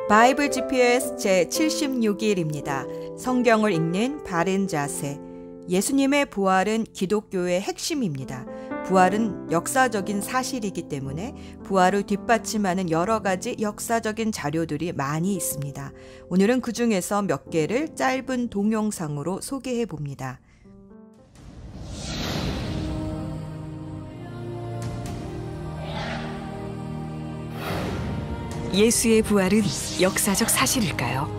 바이블 GPS 제76일입니다. 성경을 읽는 바른 자세. 예수님의 부활은 기독교의 핵심입니다. 부활은 역사적인 사실이기 때문에 부활을 뒷받침하는 여러 가지 역사적인 자료들이 많이 있습니다. 오늘은 그 중에서 몇 개를 짧은 동영상으로 소개해 봅니다. 예수의 부활은 역사적 사실일까요?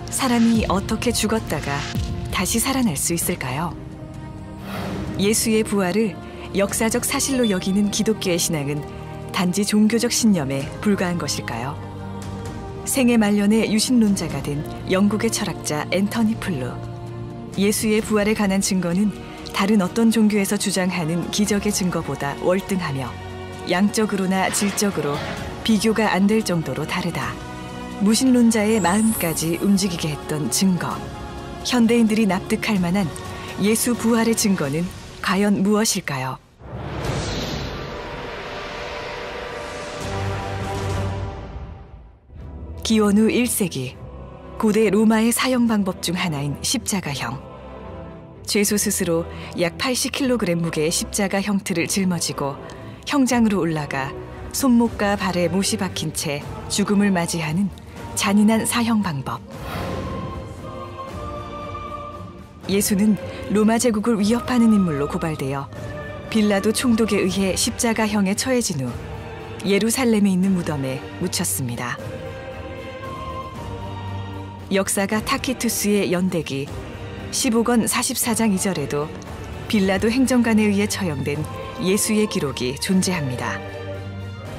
사람이 어떻게 죽었다가 다시 살아날 수 있을까요? 예수의 부활을 역사적 사실로 여기는 기독교의 신앙은 단지 종교적 신념에 불과한 것일까요? 생애 말년에 유신론자가 된 영국의 철학자 앤토니 플루. 예수의 부활에 관한 증거는 다른 어떤 종교에서 주장하는 기적의 증거보다 월등하며 양적으로나 질적으로 비교가 안 될 정도로 다르다. 무신론자의 마음까지 움직이게 했던 증거. 현대인들이 납득할 만한 예수 부활의 증거는 과연 무엇일까요? 기원 후 1세기, 고대 로마의 사형 방법 중 하나인 십자가형. 죄수 스스로 약 80kg 무게의 십자가 형틀을 짊어지고 형장으로 올라가 손목과 발에 못이 박힌 채 죽음을 맞이하는 잔인한 사형 방법. 예수는 로마 제국을 위협하는 인물로 고발되어 빌라도 총독에 의해 십자가형에 처해진 후 예루살렘에 있는 무덤에 묻혔습니다. 역사가 타키투스의 연대기 15권 44장 2절에도 빌라도 행정관에 의해 처형된 예수의 기록이 존재합니다.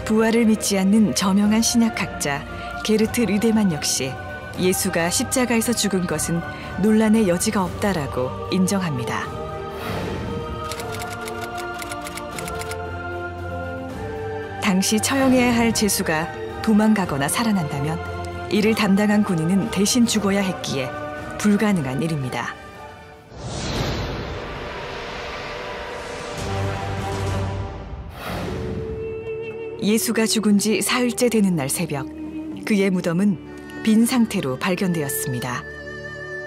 부활을 믿지 않는 저명한 신약학자 게르트 르데만 역시 예수가 십자가에서 죽은 것은 논란의 여지가 없다라고 인정합니다. 당시 처형해야 할 죄수가 도망가거나 살아난다면 이를 담당한 군인은 대신 죽어야 했기에 불가능한 일입니다. 예수가 죽은 지 사흘째 되는 날 새벽, 그의 무덤은 빈 상태로 발견되었습니다.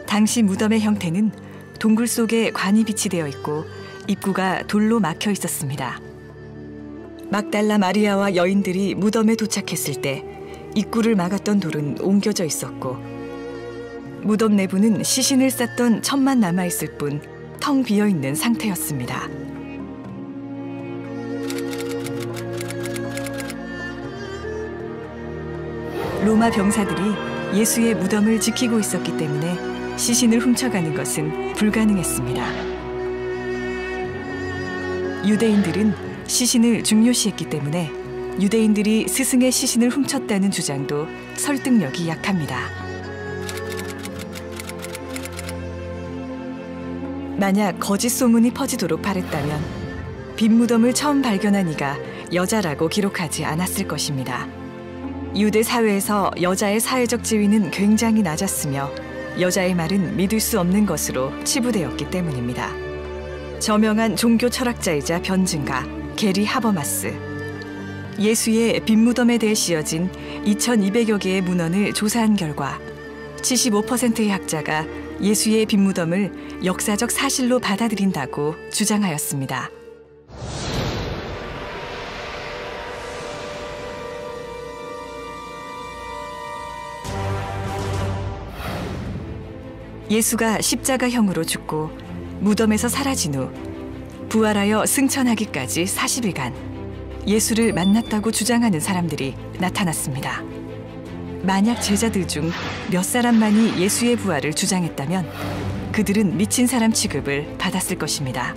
당시 무덤의 형태는 동굴 속에 관이 비치되어 있고 입구가 돌로 막혀 있었습니다. 막달라 마리아와 여인들이 무덤에 도착했을 때 입구를 막았던 돌은 옮겨져 있었고 무덤 내부는 시신을 쌌던 천만 남아있을 뿐 텅 비어있는 상태였습니다. 로마 병사들이 예수의 무덤을 지키고 있었기 때문에 시신을 훔쳐가는 것은 불가능했습니다. 유대인들은 시신을 중요시했기 때문에 유대인들이 스승의 시신을 훔쳤다는 주장도 설득력이 약합니다. 만약 거짓 소문이 퍼지도록 바랬다면 빈 무덤을 처음 발견한 이가 여자라고 기록하지 않았을 것입니다. 유대 사회에서 여자의 사회적 지위는 굉장히 낮았으며 여자의 말은 믿을 수 없는 것으로 치부되었기 때문입니다. 저명한 종교 철학자이자 변증가 게리 하버마스. 예수의 빈 무덤에 대해 씌어진 2200여 개의 문헌을 조사한 결과 75%의 학자가 예수의 빈 무덤을 역사적 사실로 받아들인다고 주장하였습니다. 예수가 십자가형으로 죽고 무덤에서 사라진 후 부활하여 승천하기까지 40일간 예수를 만났다고 주장하는 사람들이 나타났습니다. 만약 제자들 중 몇 사람만이 예수의 부활을 주장했다면 그들은 미친 사람 취급을 받았을 것입니다.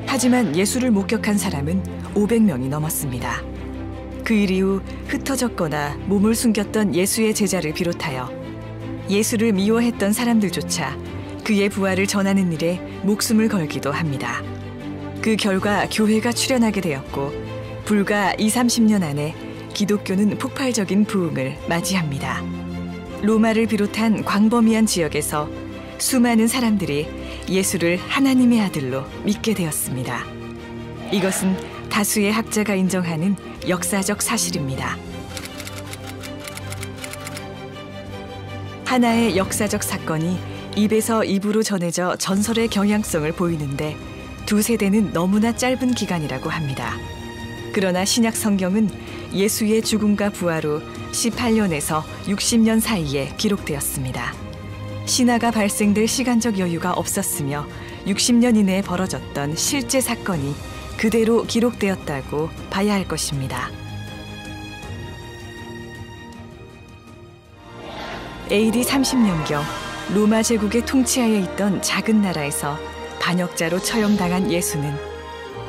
하지만 예수를 목격한 사람은 500명이 넘었습니다. 그 일 이후 흩어졌거나 몸을 숨겼던 예수의 제자를 비롯하여 예수를 미워했던 사람들조차 그의 부활을 전하는 일에 목숨을 걸기도 합니다. 그 결과 교회가 출현하게 되었고 불과 20-30년 안에 기독교는 폭발적인 부흥을 맞이합니다. 로마를 비롯한 광범위한 지역에서 수많은 사람들이 예수를 하나님의 아들로 믿게 되었습니다. 이것은 다수의 학자가 인정하는 역사적 사실입니다. 하나의 역사적 사건이 입에서 입으로 전해져 전설의 경향성을 보이는데 두 세대는 너무나 짧은 기간이라고 합니다. 그러나 신약 성경은 예수의 죽음과 부활 후 18년에서 60년 사이에 기록되었습니다. 신화가 발생될 시간적 여유가 없었으며 60년 이내에 벌어졌던 실제 사건이 그대로 기록되었다고 봐야 할 것입니다. AD 30년경 로마 제국의 통치하에 있던 작은 나라에서 반역자로 처형당한 예수는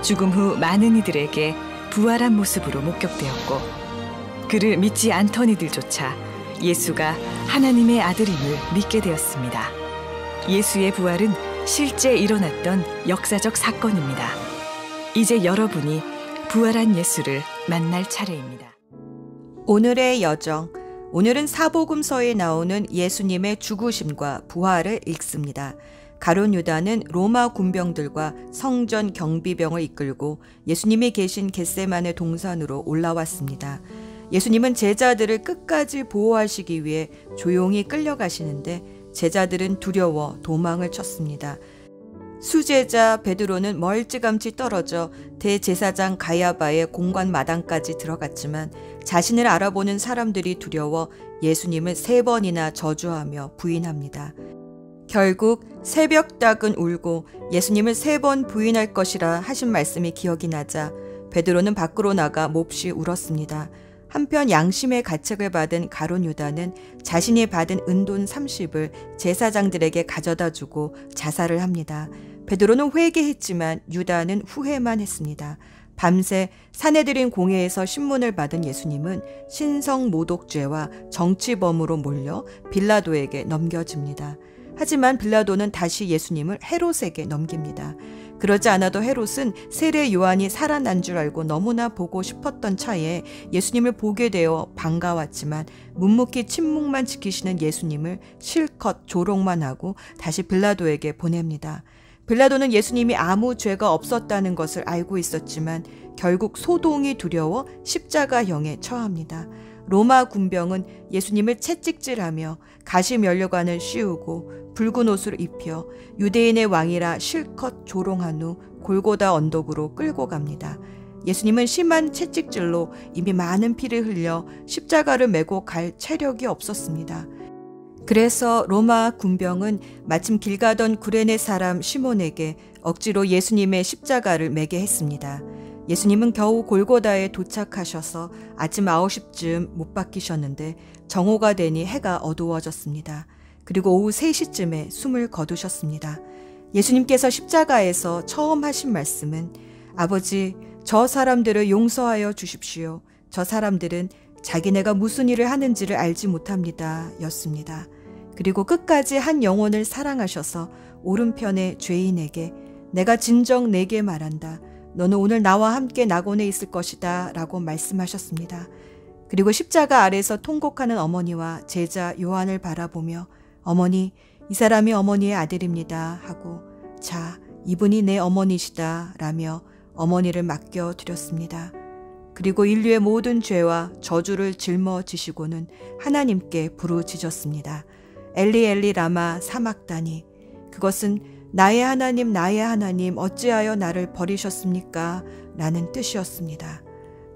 죽음 후 많은 이들에게 부활한 모습으로 목격되었고, 그를 믿지 않던 이들조차 예수가 하나님의 아들임을 믿게 되었습니다. 예수의 부활은 실제 일어났던 역사적 사건입니다. 이제 여러분이 부활한 예수를 만날 차례입니다. 오늘의 여정. 오늘은 사복음서에 나오는 예수님의 죽으심과 부활을 읽습니다. 가룟 유다는 로마 군병들과 성전 경비병을 이끌고 예수님이 계신 겟세마네 동산으로 올라왔습니다. 예수님은 제자들을 끝까지 보호하시기 위해 조용히 끌려가시는데 제자들은 두려워 도망을 쳤습니다. 수제자 베드로는 멀찌감치 떨어져 대제사장 가야바의 공관 마당까지 들어갔지만 자신을 알아보는 사람들이 두려워 예수님을 3번이나 저주하며 부인합니다. 결국 새벽닭은 울고 예수님을 3번 부인할 것이라 하신 말씀이 기억이 나자 베드로는 밖으로 나가 몹시 울었습니다. 한편 양심의 가책을 받은 가룟 유다는 자신이 받은 은돈 30을 제사장들에게 가져다 주고 자살을 합니다. 베드로는 회개했지만 유다는 후회만 했습니다. 밤새 사내들인 공회에서 신문을 받은 예수님은 신성모독죄와 정치범으로 몰려 빌라도에게 넘겨집니다. 하지만 빌라도는 다시 예수님을 헤롯에게 넘깁니다. 그러지 않아도 헤롯은 세례 요한이 살아난 줄 알고 너무나 보고 싶었던 차에 예수님을 보게 되어 반가웠지만 묵묵히 침묵만 지키시는 예수님을 실컷 조롱만 하고 다시 빌라도에게 보냅니다. 빌라도는 예수님이 아무 죄가 없었다는 것을 알고 있었지만 결국 소동이 두려워 십자가형에 처합니다. 로마 군병은 예수님을 채찍질하며 가시면류관을 씌우고 붉은 옷을 입혀 유대인의 왕이라 실컷 조롱한 후 골고다 언덕으로 끌고 갑니다. 예수님은 심한 채찍질로 이미 많은 피를 흘려 십자가를 메고 갈 체력이 없었습니다. 그래서 로마 군병은 마침 길 가던 구레네 사람 시몬에게 억지로 예수님의 십자가를 매게 했습니다. 예수님은 겨우 골고다에 도착하셔서 아침 9시쯤 못 박히셨는데 정오가 되니 해가 어두워졌습니다. 그리고 오후 3시쯤에 숨을 거두셨습니다. 예수님께서 십자가에서 처음 하신 말씀은 아버지, 저 사람들을 용서하여 주십시오. 저 사람들은 자기네가 무슨 일을 하는지를 알지 못합니다. 였습니다. 그리고 끝까지 한 영혼을 사랑하셔서 오른편의 죄인에게 내가 진정 내게 말한다. 너는 오늘 나와 함께 낙원에 있을 것이다 라고 말씀하셨습니다. 그리고 십자가 아래서 통곡하는 어머니와 제자 요한을 바라보며 어머니, 이 사람이 어머니의 아들입니다 하고 자, 이분이 내 어머니시다 라며 어머니를 맡겨드렸습니다. 그리고 인류의 모든 죄와 저주를 짊어지시고는 하나님께 부르짖었습니다. 엘리 엘리 라마 사막다니. 그것은 나의 하나님 어찌하여 나를 버리셨습니까? 라는 뜻이었습니다.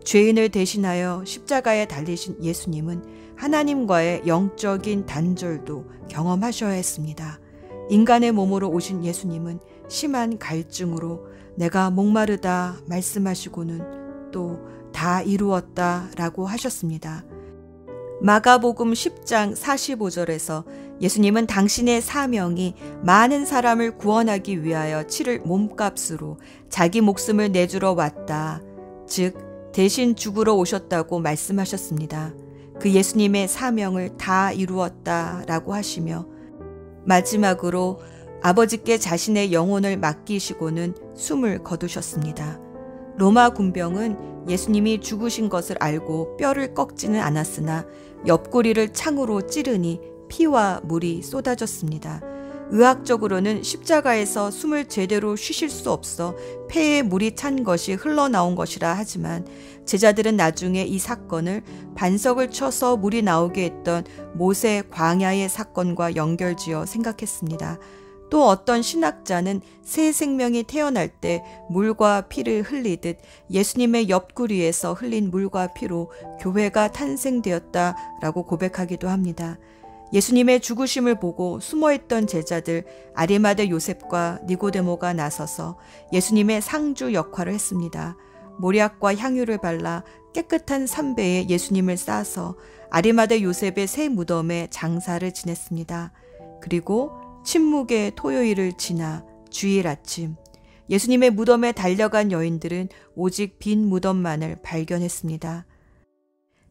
죄인을 대신하여 십자가에 달리신 예수님은 하나님과의 영적인 단절도 경험하셔야 했습니다. 인간의 몸으로 오신 예수님은 심한 갈증으로 내가 목마르다 말씀하시고는 또 다 이루었다 라고 하셨습니다. 마가복음 10장 45절에서 예수님은 당신의 사명이 많은 사람을 구원하기 위하여 치를 몸값으로 자기 목숨을 내주러 왔다. 즉 대신 죽으러 오셨다고 말씀하셨습니다. 그 예수님의 사명을 다 이루었다 라고 하시며 마지막으로 아버지께 자신의 영혼을 맡기시고는 숨을 거두셨습니다. 로마 군병은 예수님이 죽으신 것을 알고 뼈를 꺾지는 않았으나 옆구리를 창으로 찌르니 피와 물이 쏟아졌습니다. 의학적으로는 십자가에서 숨을 제대로 쉬실 수 없어 폐에 물이 찬 것이 흘러나온 것이라 하지만 제자들은 나중에 이 사건을 반석을 쳐서 물이 나오게 했던 모세 광야의 사건과 연결지어 생각했습니다. 또 어떤 신학자는 새 생명이 태어날 때 물과 피를 흘리듯 예수님의 옆구리에서 흘린 물과 피로 교회가 탄생되었다라고 고백하기도 합니다. 예수님의 죽으심을 보고 숨어있던 제자들 아리마대 요셉과 니고데모가 나서서 예수님의 상주 역할을 했습니다. 모략과 향유를 발라 깨끗한 삼배에 예수님을 싸서 아리마대 요셉의 새 무덤에 장사를 지냈습니다. 그리고 침묵의 토요일을 지나 주일 아침 예수님의 무덤에 달려간 여인들은 오직 빈 무덤만을 발견했습니다.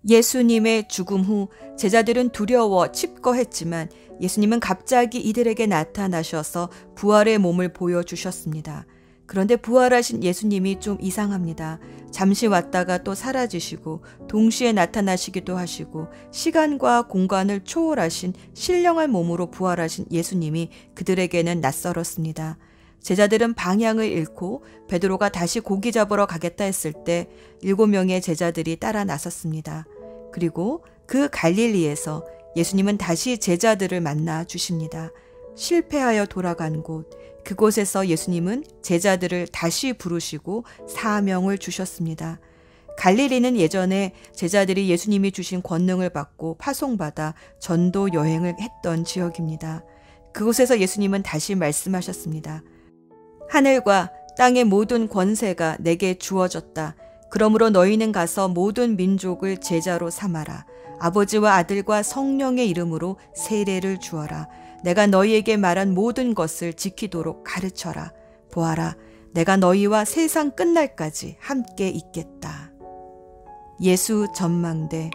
예수님의 죽음 후 제자들은 두려워 칩거했지만 예수님은 갑자기 이들에게 나타나셔서 부활의 몸을 보여주셨습니다. 그런데 부활하신 예수님이 좀 이상합니다. 잠시 왔다가 또 사라지시고 동시에 나타나시기도 하시고 시간과 공간을 초월하신 신령한 몸으로 부활하신 예수님이 그들에게는 낯설었습니다. 제자들은 방향을 잃고 베드로가 다시 고기 잡으러 가겠다 했을 때 7명의 제자들이 따라 나섰습니다. 그리고 그 갈릴리에서 예수님은 다시 제자들을 만나 주십니다. 실패하여 돌아간 곳, 그곳에서 예수님은 제자들을 다시 부르시고 사명을 주셨습니다. 갈릴리는 예전에 제자들이 예수님이 주신 권능을 받고 파송받아 전도 여행을 했던 지역입니다. 그곳에서 예수님은 다시 말씀하셨습니다. 하늘과 땅의 모든 권세가 내게 주어졌다. 그러므로 너희는 가서 모든 민족을 제자로 삼아라. 아버지와 아들과 성령의 이름으로 세례를 주어라. 내가 너희에게 말한 모든 것을 지키도록 가르쳐라. 보아라, 내가 너희와 세상 끝날까지 함께 있겠다. 예수 전망대.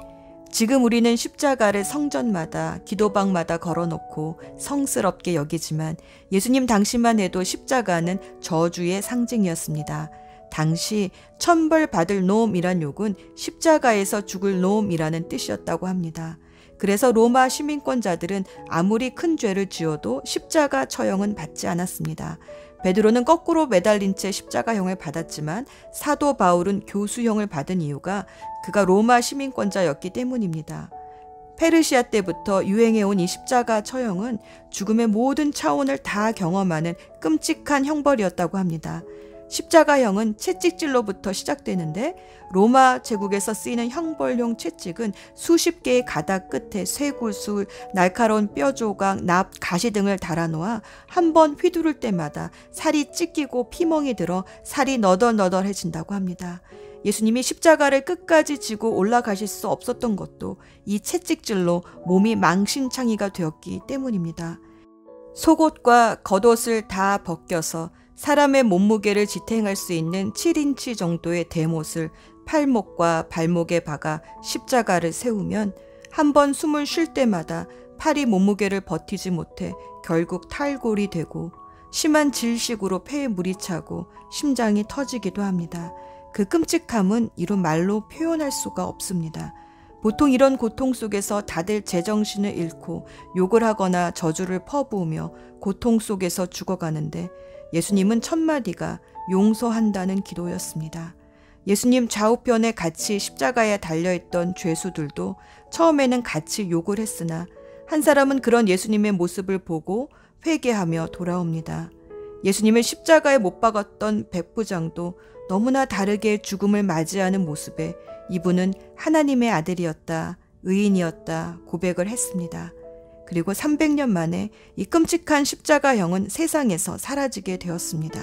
지금 우리는 십자가를 성전마다 기도방마다 걸어놓고 성스럽게 여기지만 예수님 당시만 해도 십자가는 저주의 상징이었습니다. 당시 천벌받을 놈이란 욕은 십자가에서 죽을 놈이라는 뜻이었다고 합니다. 그래서 로마 시민권자들은 아무리 큰 죄를 지어도 십자가 처형은 받지 않았습니다. 베드로는 거꾸로 매달린 채 십자가형을 받았지만 사도 바울은 교수형을 받은 이유가 그가 로마 시민권자였기 때문입니다. 페르시아 때부터 유행해온 이 십자가 처형은 죽음의 모든 차원을 다 경험하는 끔찍한 형벌이었다고 합니다. 십자가형은 채찍질로부터 시작되는데 로마 제국에서 쓰이는 형벌용 채찍은 수십 개의 가닥 끝에 쇠구슬, 날카로운 뼈조각, 납, 가시 등을 달아놓아 한 번 휘두를 때마다 살이 찢기고 피멍이 들어 살이 너덜너덜해진다고 합니다. 예수님이 십자가를 끝까지 지고 올라가실 수 없었던 것도 이 채찍질로 몸이 망신창이가 되었기 때문입니다. 속옷과 겉옷을 다 벗겨서 사람의 몸무게를 지탱할 수 있는 7인치 정도의 대못을 팔목과 발목에 박아 십자가를 세우면 한 번 숨을 쉴 때마다 팔이 몸무게를 버티지 못해 결국 탈골이 되고 심한 질식으로 폐에 물이 차고 심장이 터지기도 합니다. 그 끔찍함은 이루 말로 표현할 수가 없습니다. 보통 이런 고통 속에서 다들 제정신을 잃고 욕을 하거나 저주를 퍼부으며 고통 속에서 죽어가는데 예수님은 첫마디가 용서한다는 기도였습니다. 예수님 좌우편에 같이 십자가에 달려있던 죄수들도 처음에는 같이 욕을 했으나 한 사람은 그런 예수님의 모습을 보고 회개하며 돌아옵니다. 예수님을 십자가에 못 박았던 백부장도 너무나 다르게 죽음을 맞이하는 모습에 이분은 하나님의 아들이었다, 의인이었다 고백을 했습니다. 그리고 300년 만에 이 끔찍한 십자가형은 세상에서 사라지게 되었습니다.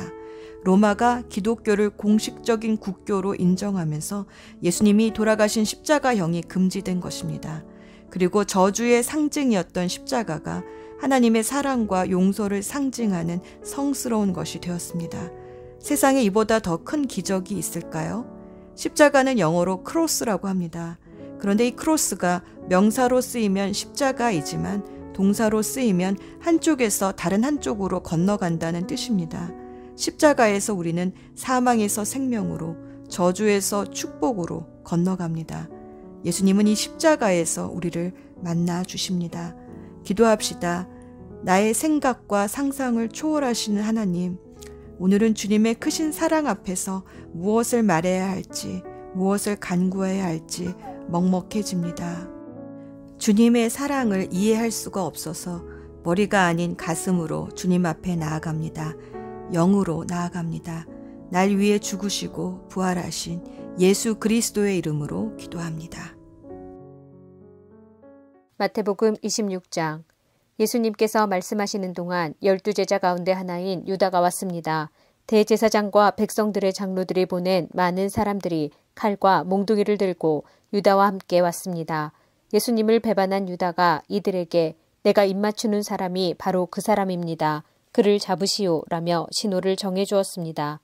로마가 기독교를 공식적인 국교로 인정하면서 예수님이 돌아가신 십자가형이 금지된 것입니다. 그리고 저주의 상징이었던 십자가가 하나님의 사랑과 용서를 상징하는 성스러운 것이 되었습니다. 세상에 이보다 더 큰 기적이 있을까요? 십자가는 영어로 크로스라고 합니다. 그런데 이 크로스가 명사로 쓰이면 십자가이지만 동사로 쓰이면 한쪽에서 다른 한쪽으로 건너간다는 뜻입니다. 십자가에서 우리는 사망에서 생명으로, 저주에서 축복으로 건너갑니다. 예수님은 이 십자가에서 우리를 만나 주십니다. 기도합시다. 나의 생각과 상상을 초월하시는 하나님, 오늘은 주님의 크신 사랑 앞에서 무엇을 말해야 할지, 무엇을 간구해야 할지 먹먹해집니다. 주님의 사랑을 이해할 수가 없어서 머리가 아닌 가슴으로 주님 앞에 나아갑니다. 영으로 나아갑니다. 날 위해 죽으시고 부활하신 예수 그리스도의 이름으로 기도합니다. 마태복음 26장. 예수님께서 말씀하시는 동안 12제자 가운데 하나인 유다가 왔습니다. 대제사장과 백성들의 장로들이 보낸 많은 사람들이 칼과 몽둥이를 들고 유다와 함께 왔습니다. 예수님을 배반한 유다가 이들에게 내가 입맞추는 사람이 바로 그 사람입니다. 그를 잡으시오 라며 신호를 정해주었습니다.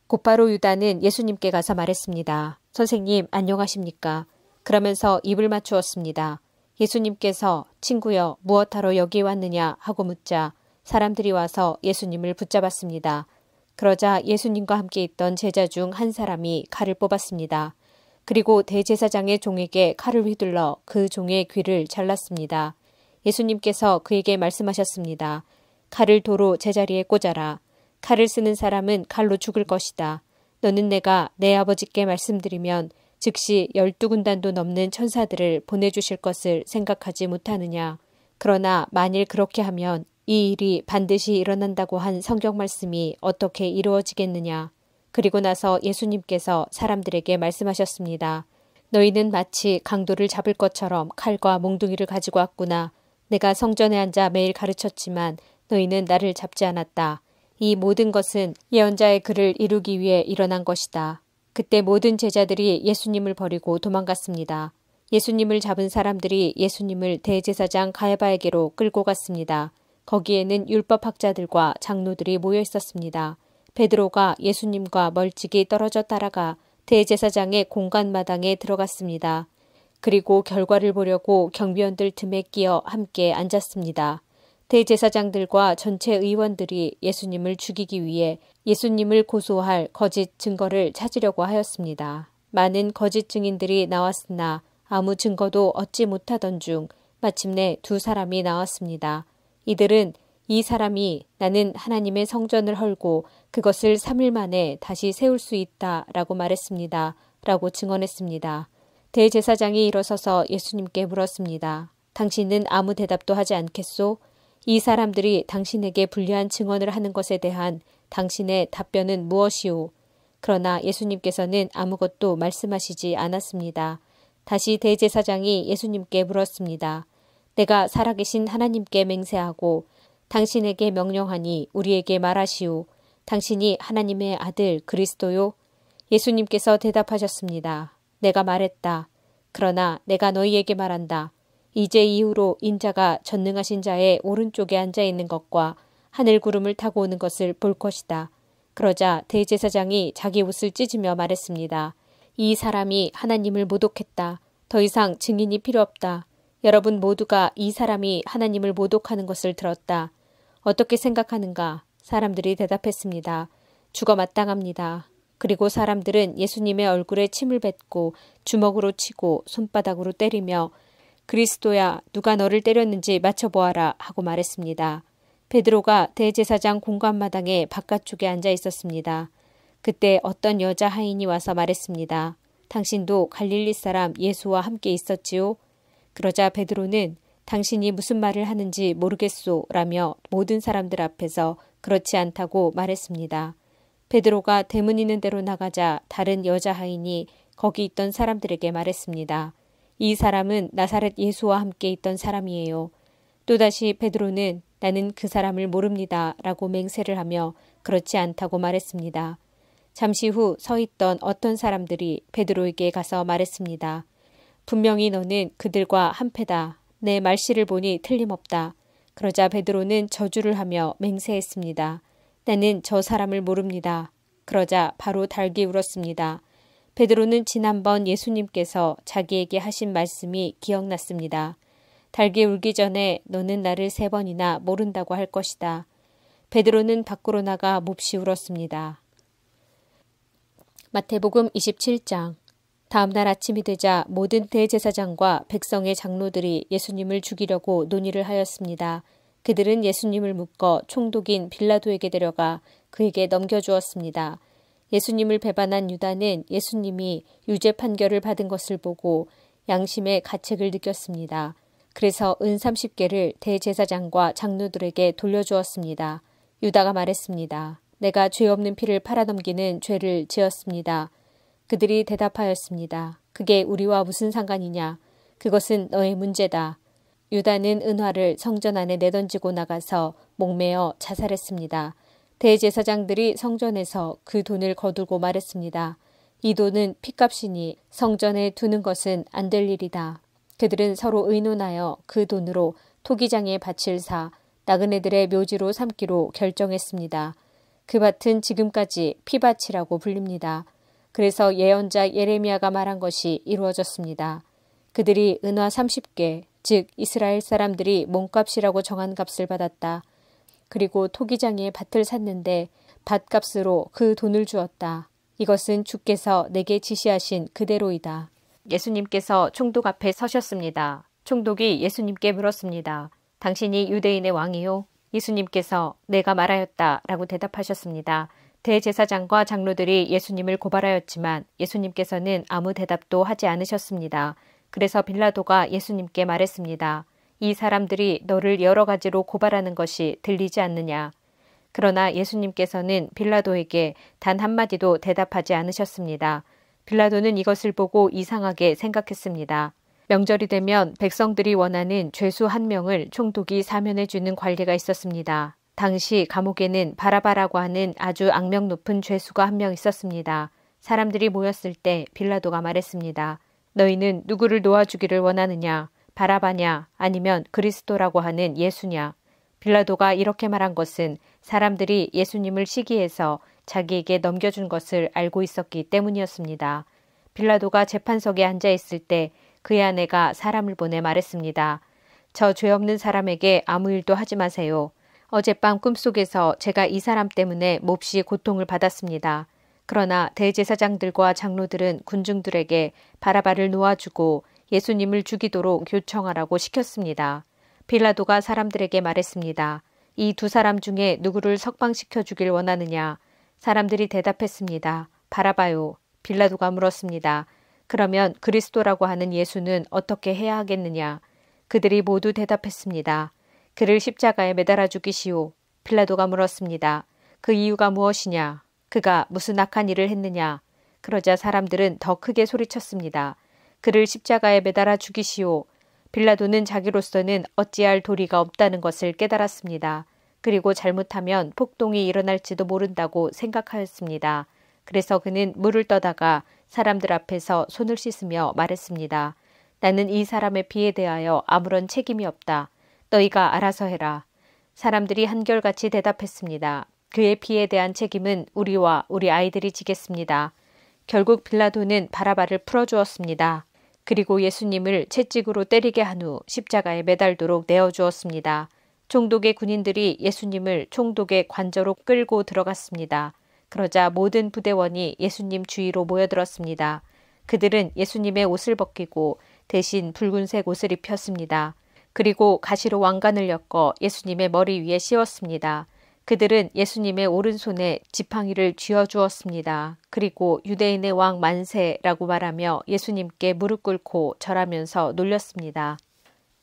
곧바로 유다는 예수님께 가서 말했습니다. 선생님 안녕하십니까? 그러면서 입을 맞추었습니다. 예수님께서 친구여 무엇하러 여기 왔느냐 하고 묻자 사람들이 와서 예수님을 붙잡았습니다. 그러자 예수님과 함께 있던 제자 중 한 사람이 칼을 뽑았습니다. 그리고 대제사장의 종에게 칼을 휘둘러 그 종의 귀를 잘랐습니다. 예수님께서 그에게 말씀하셨습니다. 칼을 도로 제자리에 꽂아라. 칼을 쓰는 사람은 칼로 죽을 것이다. 너는 내가 내 아버지께 말씀드리면 즉시 12군단도 넘는 천사들을 보내주실 것을 생각하지 못하느냐. 그러나 만일 그렇게 하면 이 일이 반드시 일어난다고 한 성경 말씀이 어떻게 이루어지겠느냐. 그리고 나서 예수님께서 사람들에게 말씀하셨습니다. 너희는 마치 강도를 잡을 것처럼 칼과 몽둥이를 가지고 왔구나. 내가 성전에 앉아 매일 가르쳤지만 너희는 나를 잡지 않았다. 이 모든 것은 예언자의 글을 이루기 위해 일어난 것이다. 그때 모든 제자들이 예수님을 버리고 도망갔습니다. 예수님을 잡은 사람들이 예수님을 대제사장 가야바에게로 끌고 갔습니다. 거기에는 율법학자들과 장로들이 모여 있었습니다. 베드로가 예수님과 멀찍이 떨어져 따라가 대제사장의 공간마당에 들어갔습니다. 그리고 결과를 보려고 경비원들 틈에 끼어 함께 앉았습니다. 대제사장들과 전체 의원들이 예수님을 죽이기 위해 예수님을 고소할 거짓 증거를 찾으려고 하였습니다. 많은 거짓 증인들이 나왔으나 아무 증거도 얻지 못하던 중 마침내 두 사람이 나왔습니다. 이들은 이 사람이 나는 하나님의 성전을 헐고 그것을 3일 만에 다시 세울 수 있다 라고 말했습니다. 라고 증언했습니다. 대제사장이 일어서서 예수님께 물었습니다. 당신은 아무 대답도 하지 않겠소? 이 사람들이 당신에게 불리한 증언을 하는 것에 대한 당신의 답변은 무엇이오? 그러나 예수님께서는 아무것도 말씀하시지 않았습니다. 다시 대제사장이 예수님께 물었습니다. 내가 살아계신 하나님께 맹세하고 당신에게 명령하니 우리에게 말하시오. 당신이 하나님의 아들 그리스도요? 예수님께서 대답하셨습니다. 내가 말했다. 그러나 내가 너희에게 말한다. 이제 이후로 인자가 전능하신 자의 오른쪽에 앉아 있는 것과 하늘 구름을 타고 오는 것을 볼 것이다. 그러자 대제사장이 자기 옷을 찢으며 말했습니다. 이 사람이 하나님을 모독했다. 더 이상 증인이 필요 없다. 여러분 모두가 이 사람이 하나님을 모독하는 것을 들었다. 어떻게 생각하는가? 사람들이 대답했습니다. 죽어 마땅합니다. 그리고 사람들은 예수님의 얼굴에 침을 뱉고 주먹으로 치고 손바닥으로 때리며 그리스도야 누가 너를 때렸는지 맞춰보아라 하고 말했습니다. 베드로가 대제사장 공관마당의 바깥쪽에 앉아 있었습니다. 그때 어떤 여자 하인이 와서 말했습니다. 당신도 갈릴리 사람 예수와 함께 있었지요? 그러자 베드로는 당신이 무슨 말을 하는지 모르겠소 라며 모든 사람들 앞에서 그렇지 않다고 말했습니다. 베드로가 대문 있는 데로 나가자 다른 여자 하인이 거기 있던 사람들에게 말했습니다. 이 사람은 나사렛 예수와 함께 있던 사람이에요. 또다시 베드로는 나는 그 사람을 모릅니다 라고 맹세를 하며 그렇지 않다고 말했습니다. 잠시 후 서 있던 어떤 사람들이 베드로에게 가서 말했습니다. 분명히 너는 그들과 한패다. 내 말씨를 보니 틀림없다. 그러자 베드로는 저주를 하며 맹세했습니다. 나는 저 사람을 모릅니다. 그러자 바로 달기 울었습니다. 베드로는 지난번 예수님께서 자기에게 하신 말씀이 기억났습니다. 달기 울기 전에 너는 나를 3번이나 모른다고 할 것이다. 베드로는 밖으로 나가 몹시 울었습니다. 마태복음 27장. 다음 날 아침이 되자 모든 대제사장과 백성의 장로들이 예수님을 죽이려고 논의를 하였습니다. 그들은 예수님을 묶어 총독인 빌라도에게 데려가 그에게 넘겨주었습니다. 예수님을 배반한 유다는 예수님이 유죄 판결을 받은 것을 보고 양심의 가책을 느꼈습니다. 그래서 은 30개를 대제사장과 장로들에게 돌려주었습니다. 유다가 말했습니다. 내가 죄 없는 피를 팔아넘기는 죄를 지었습니다. 그들이 대답하였습니다. 그게 우리와 무슨 상관이냐? 그것은 너의 문제다. 유다는 은화를 성전 안에 내던지고 나가서 목매어 자살했습니다. 대제사장들이 성전에서 그 돈을 거두고 말했습니다. 이 돈은 핏값이니 성전에 두는 것은 안 될 일이다. 그들은 서로 의논하여 그 돈으로 토기장의 밭을 사 나그네들의 묘지로 삼기로 결정했습니다. 그 밭은 지금까지 피밭이라고 불립니다. 그래서 예언자 예레미야가 말한 것이 이루어졌습니다. 그들이 은화 30개, 즉 이스라엘 사람들이 몸값이라고 정한 값을 받았다. 그리고 토기장의 밭을 샀는데 밭값으로 그 돈을 주었다. 이것은 주께서 내게 지시하신 그대로이다. 예수님께서 총독 앞에 서셨습니다. 총독이 예수님께 물었습니다. 당신이 유대인의 왕이요? 예수님께서 내가 말하였다 라고 대답하셨습니다. 대제사장과 장로들이 예수님을 고발하였지만 예수님께서는 아무 대답도 하지 않으셨습니다. 그래서 빌라도가 예수님께 말했습니다. 이 사람들이 너를 여러 가지로 고발하는 것이 들리지 않느냐? 그러나 예수님께서는 빌라도에게 단 한마디도 대답하지 않으셨습니다. 빌라도는 이것을 보고 이상하게 생각했습니다. 명절이 되면 백성들이 원하는 죄수 한 명을 총독이 사면해 주는 관리가 있었습니다. 당시 감옥에는 바라바라고 하는 아주 악명 높은 죄수가 한 명 있었습니다. 사람들이 모였을 때 빌라도가 말했습니다. 너희는 누구를 놓아주기를 원하느냐? 바라바냐? 아니면 그리스도라고 하는 예수냐? 빌라도가 이렇게 말한 것은 사람들이 예수님을 시기해서 자기에게 넘겨준 것을 알고 있었기 때문이었습니다. 빌라도가 재판석에 앉아 있을 때 그의 아내가 사람을 보내 말했습니다. 저 죄 없는 사람에게 아무 일도 하지 마세요. 어젯밤 꿈속에서 제가 이 사람 때문에 몹시 고통을 받았습니다. 그러나 대제사장들과 장로들은 군중들에게 바라바를 놓아주고 예수님을 죽이도록 요청하라고 시켰습니다. 빌라도가 사람들에게 말했습니다. 이 두 사람 중에 누구를 석방시켜 주길 원하느냐? 사람들이 대답했습니다. 바라바요. 빌라도가 물었습니다. 그러면 그리스도라고 하는 예수는 어떻게 해야 하겠느냐? 그들이 모두 대답했습니다. 그를 십자가에 매달아 죽이시오. 빌라도가 물었습니다. 그 이유가 무엇이냐? 그가 무슨 악한 일을 했느냐? 그러자 사람들은 더 크게 소리쳤습니다. 그를 십자가에 매달아 죽이시오. 빌라도는 자기로서는 어찌할 도리가 없다는 것을 깨달았습니다. 그리고 잘못하면 폭동이 일어날지도 모른다고 생각하였습니다. 그래서 그는 물을 떠다가 사람들 앞에서 손을 씻으며 말했습니다. 나는 이 사람의 피에 대하여 아무런 책임이 없다. 너희가 알아서 해라. 사람들이 한결같이 대답했습니다. 그의 피에 대한 책임은 우리와 우리 아이들이 지겠습니다. 결국 빌라도는 바라바를 풀어주었습니다. 그리고 예수님을 채찍으로 때리게 한 후 십자가에 매달도록 내어주었습니다. 총독의 군인들이 예수님을 총독의 관저로 끌고 들어갔습니다. 그러자 모든 부대원이 예수님 주위로 모여들었습니다. 그들은 예수님의 옷을 벗기고 대신 붉은색 옷을 입혔습니다. 그리고 가시로 왕관을 엮어 예수님의 머리 위에 씌웠습니다. 그들은 예수님의 오른손에 지팡이를 쥐어주었습니다. 그리고 유대인의 왕 만세라고 말하며 예수님께 무릎 꿇고 절하면서 놀렸습니다.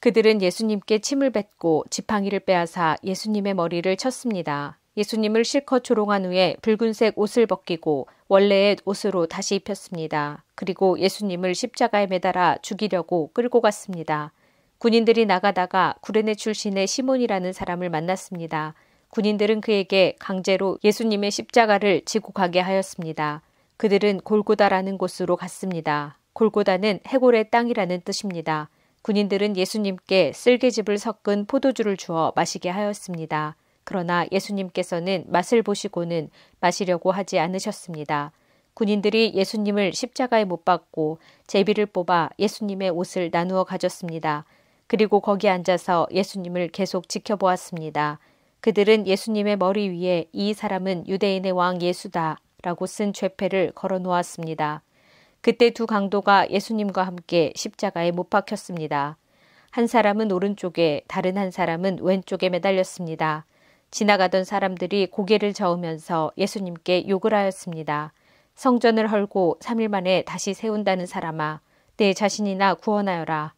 그들은 예수님께 침을 뱉고 지팡이를 빼앗아 예수님의 머리를 쳤습니다. 예수님을 실컷 조롱한 후에 붉은색 옷을 벗기고 원래의 옷으로 다시 입혔습니다. 그리고 예수님을 십자가에 매달아 죽이려고 끌고 갔습니다. 군인들이 나가다가 구레네 출신의 시몬이라는 사람을 만났습니다. 군인들은 그에게 강제로 예수님의 십자가를 지고 가게 하였습니다. 그들은 골고다라는 곳으로 갔습니다. 골고다는 해골의 땅이라는 뜻입니다. 군인들은 예수님께 쓸개즙을 섞은 포도주를 주어 마시게 하였습니다. 그러나 예수님께서는 맛을 보시고는 마시려고 하지 않으셨습니다. 군인들이 예수님을 십자가에 못 박고 제비를 뽑아 예수님의 옷을 나누어 가졌습니다. 그리고 거기 앉아서 예수님을 계속 지켜보았습니다. 그들은 예수님의 머리 위에 이 사람은 유대인의 왕 예수다 라고 쓴 죄패를 걸어 놓았습니다. 그때 두 강도가 예수님과 함께 십자가에 못 박혔습니다. 한 사람은 오른쪽에 다른 한 사람은 왼쪽에 매달렸습니다. 지나가던 사람들이 고개를 저으면서 예수님께 욕을 하였습니다. 성전을 헐고 3일 만에 다시 세운다는 사람아, 내 자신이나 구원하여라.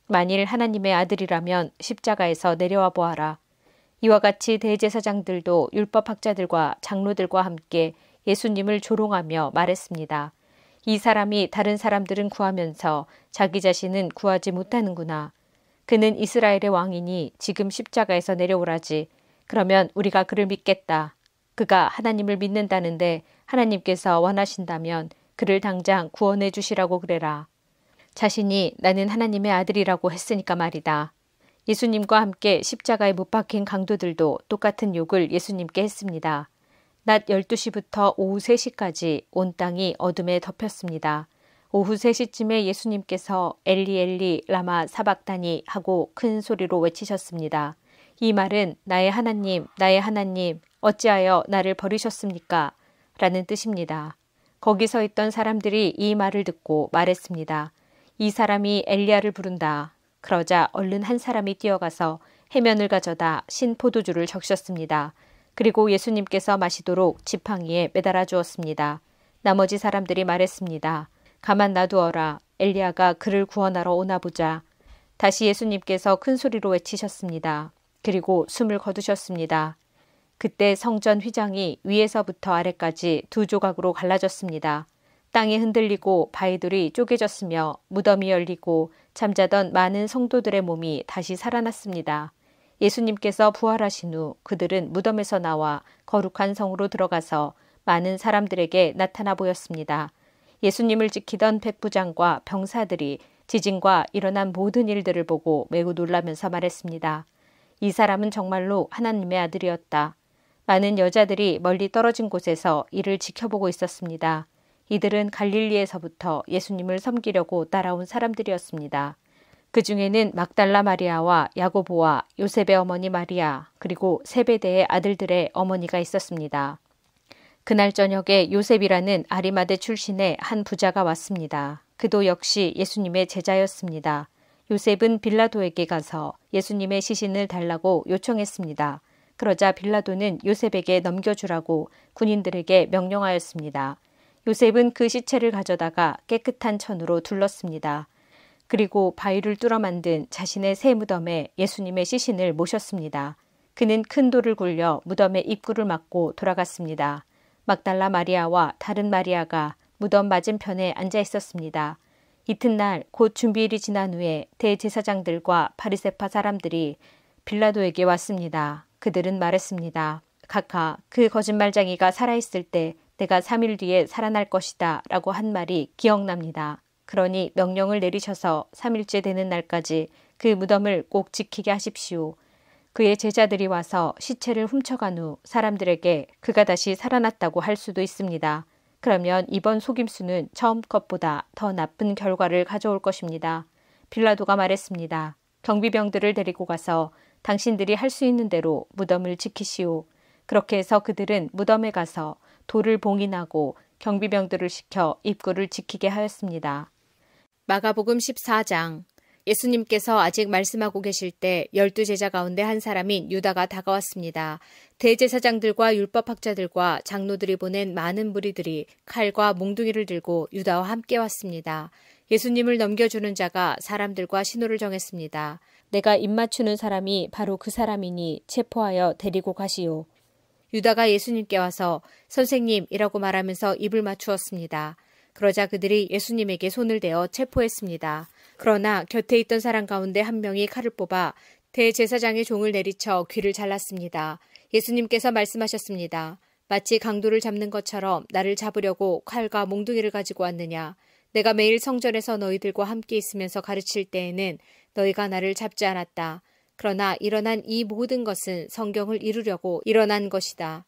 만일 하나님의 아들이라면 십자가에서 내려와 보아라. 이와 같이 대제사장들도 율법학자들과 장로들과 함께 예수님을 조롱하며 말했습니다. 이 사람이 다른 사람들은 구하면서 자기 자신은 구하지 못하는구나. 그는 이스라엘의 왕이니 지금 십자가에서 내려오라지. 그러면 우리가 그를 믿겠다. 그가 하나님을 믿는다는데 하나님께서 원하신다면 그를 당장 구원해 주시라고 그래라. 자신이 나는 하나님의 아들이라고 했으니까 말이다. 예수님과 함께 십자가에 못 박힌 강도들도 똑같은 욕을 예수님께 했습니다. 낮 12시부터 오후 3시까지 온 땅이 어둠에 덮였습니다. 오후 3시쯤에 예수님께서 엘리 엘리 라마 사박다니 하고 큰 소리로 외치셨습니다. 이 말은 나의 하나님 어찌하여 나를 버리셨습니까? 라는 뜻입니다. 거기 서 있던 사람들이 이 말을 듣고 말했습니다. 이 사람이 엘리야를 부른다. 그러자 얼른 한 사람이 뛰어가서 해면을 가져다 신 포도주를 적셨습니다. 그리고 예수님께서 마시도록 지팡이에 매달아 주었습니다. 나머지 사람들이 말했습니다. 가만 놔두어라. 엘리야가 그를 구원하러 오나 보자. 다시 예수님께서 큰 소리로 외치셨습니다. 그리고 숨을 거두셨습니다. 그때 성전 휘장이 위에서부터 아래까지 2조각으로 갈라졌습니다. 땅이 흔들리고 바위들이 쪼개졌으며 무덤이 열리고 잠자던 많은 성도들의 몸이 다시 살아났습니다. 예수님께서 부활하신 후 그들은 무덤에서 나와 거룩한 성으로 들어가서 많은 사람들에게 나타나 보였습니다. 예수님을 지키던 백부장과 병사들이 지진과 일어난 모든 일들을 보고 매우 놀라면서 말했습니다. 이 사람은 정말로 하나님의 아들이었다. 많은 여자들이 멀리 떨어진 곳에서 이를 지켜보고 있었습니다. 이들은 갈릴리에서부터 예수님을 섬기려고 따라온 사람들이었습니다. 그 중에는 막달라 마리아와 야고보와 요셉의 어머니 마리아, 그리고 세베대의 아들들의 어머니가 있었습니다. 그날 저녁에 요셉이라는 아리마대 출신의 한 부자가 왔습니다. 그도 역시 예수님의 제자였습니다. 요셉은 빌라도에게 가서 예수님의 시신을 달라고 요청했습니다. 그러자 빌라도는 요셉에게 넘겨주라고 군인들에게 명령하였습니다. 요셉은 그 시체를 가져다가 깨끗한 천으로 둘렀습니다. 그리고 바위를 뚫어 만든 자신의 새 무덤에 예수님의 시신을 모셨습니다. 그는 큰 돌을 굴려 무덤의 입구를 막고 돌아갔습니다. 막달라 마리아와 다른 마리아가 무덤 맞은편에 앉아 있었습니다. 이튿날 곧 준비일이 지난 후에 대제사장들과 바리새파 사람들이 빌라도에게 왔습니다. 그들은 말했습니다. 각하, 그 거짓말쟁이가 살아있을 때 내가 3일 뒤에 살아날 것이다 라고 한 말이 기억납니다. 그러니 명령을 내리셔서 3일째 되는 날까지 그 무덤을 꼭 지키게 하십시오. 그의 제자들이 와서 시체를 훔쳐간 후 사람들에게 그가 다시 살아났다고 할 수도 있습니다. 그러면 이번 속임수는 처음 것보다 더 나쁜 결과를 가져올 것입니다. 빌라도가 말했습니다. 경비병들을 데리고 가서 당신들이 할 수 있는 대로 무덤을 지키시오. 그렇게 해서 그들은 무덤에 가서 돌을 봉인하고 경비병들을 시켜 입구를 지키게 하였습니다. 마가복음 14장. 예수님께서 아직 말씀하고 계실 때 12제자 가운데 한 사람인 유다가 다가왔습니다. 대제사장들과 율법학자들과 장로들이 보낸 많은 무리들이 칼과 몽둥이를 들고 유다와 함께 왔습니다. 예수님을 넘겨주는 자가 사람들과 신호를 정했습니다. 내가 입맞추는 사람이 바로 그 사람이니 체포하여 데리고 가시오. 유다가 예수님께 와서 선생님이라고 말하면서 입을 맞추었습니다. 그러자 그들이 예수님에게 손을 대어 체포했습니다. 그러나 곁에 있던 사람 가운데 한 명이 칼을 뽑아 대제사장의 종을 내리쳐 귀를 잘랐습니다. 예수님께서 말씀하셨습니다. 마치 강도를 잡는 것처럼 나를 잡으려고 칼과 몽둥이를 가지고 왔느냐. 내가 매일 성전에서 너희들과 함께 있으면서 가르칠 때에는 너희가 나를 잡지 않았다. 그러나 일어난 이 모든 것은 성경을 이루려고 일어난 것이다.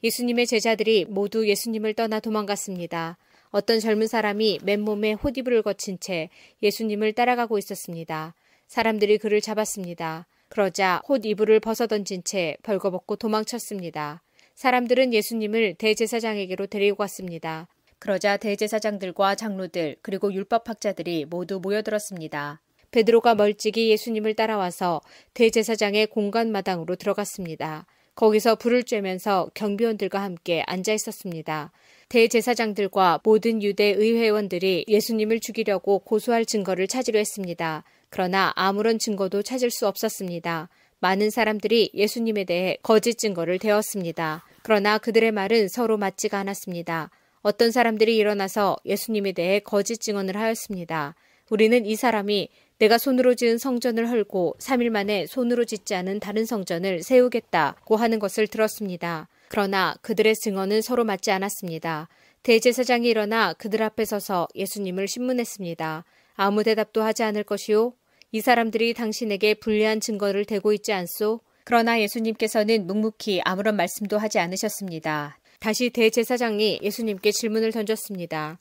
예수님의 제자들이 모두 예수님을 떠나 도망갔습니다. 어떤 젊은 사람이 맨몸에 홑이불을 거친 채 예수님을 따라가고 있었습니다. 사람들이 그를 잡았습니다. 그러자 홑이불을 벗어던진 채 벌거벗고 도망쳤습니다. 사람들은 예수님을 대제사장에게로 데리고 갔습니다. 그러자 대제사장들과 장로들 그리고 율법학자들이 모두 모여들었습니다. 베드로가 멀찍이 예수님을 따라와서 대제사장의 공간마당으로 들어갔습니다. 거기서 불을 쬐면서 경비원들과 함께 앉아 있었습니다. 대제사장들과 모든 유대 의회원들이 예수님을 죽이려고 고소할 증거를 찾으려 했습니다. 그러나 아무런 증거도 찾을 수 없었습니다. 많은 사람들이 예수님에 대해 거짓 증거를 대었습니다. 그러나 그들의 말은 서로 맞지가 않았습니다. 어떤 사람들이 일어나서 예수님에 대해 거짓 증언을 하였습니다. 우리는 이 사람이 내가 손으로 지은 성전을 헐고 3일 만에 손으로 짓지 않은 다른 성전을 세우겠다고 하는 것을 들었습니다. 그러나 그들의 증언은 서로 맞지 않았습니다. 대제사장이 일어나 그들 앞에 서서 예수님을 신문했습니다. 아무 대답도 하지 않을 것이요? 이 사람들이 당신에게 불리한 증거를 대고 있지 않소? 그러나 예수님께서는 묵묵히 아무런 말씀도 하지 않으셨습니다. 다시 대제사장이 예수님께 질문을 던졌습니다.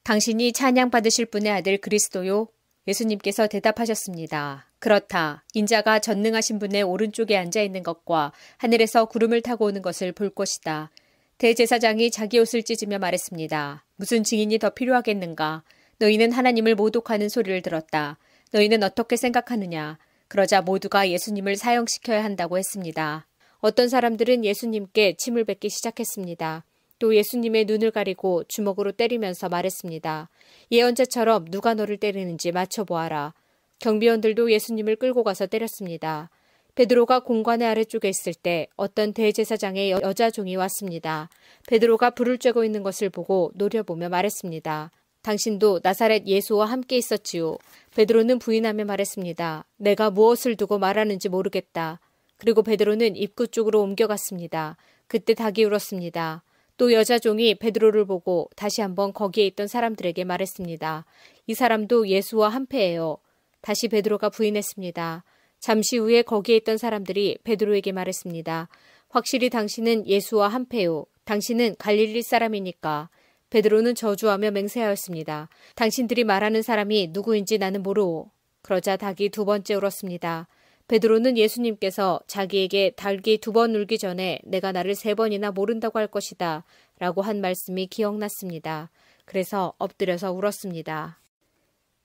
당신이 찬양받으실 분의 아들 그리스도요? 예수님께서 대답하셨습니다. 그렇다. 인자가 전능하신 분의 오른쪽에 앉아 있는 것과 하늘에서 구름을 타고 오는 것을 볼 것이다. 대제사장이 자기 옷을 찢으며 말했습니다. 무슨 증인이 더 필요하겠는가? 너희는 하나님을 모독하는 소리를 들었다. 너희는 어떻게 생각하느냐? 그러자 모두가 예수님을 사형시켜야 한다고 했습니다. 어떤 사람들은 예수님께 침을 뱉기 시작했습니다. 또 예수님의 눈을 가리고 주먹으로 때리면서 말했습니다. 예언자처럼 누가 너를 때리는지 맞춰보아라. 경비원들도 예수님을 끌고 가서 때렸습니다. 베드로가 공관의 아래쪽에 있을 때 어떤 대제사장의 여자 종이 왔습니다. 베드로가 불을 쬐고 있는 것을 보고 노려보며 말했습니다. 당신도 나사렛 예수와 함께 있었지요. 베드로는 부인하며 말했습니다. 내가 무엇을 두고 말하는지 모르겠다. 그리고 베드로는 입구 쪽으로 옮겨갔습니다. 그때 닭이 울었습니다. 또 여자 종이 베드로를 보고 다시 한번 거기에 있던 사람들에게 말했습니다. 이 사람도 예수와 한패예요. 다시 베드로가 부인했습니다. 잠시 후에 거기에 있던 사람들이 베드로에게 말했습니다. 확실히 당신은 예수와 한패요. 당신은 갈릴리 사람이니까. 베드로는 저주하며 맹세하였습니다. 당신들이 말하는 사람이 누구인지 나는 모르오. 그러자 닭이 두 번째 울었습니다. 베드로는 예수님께서 자기에게 닭이 두 번 울기 전에 내가 나를 3번이나 모른다고 할 것이다 라고 한 말씀이 기억났습니다. 그래서 엎드려서 울었습니다.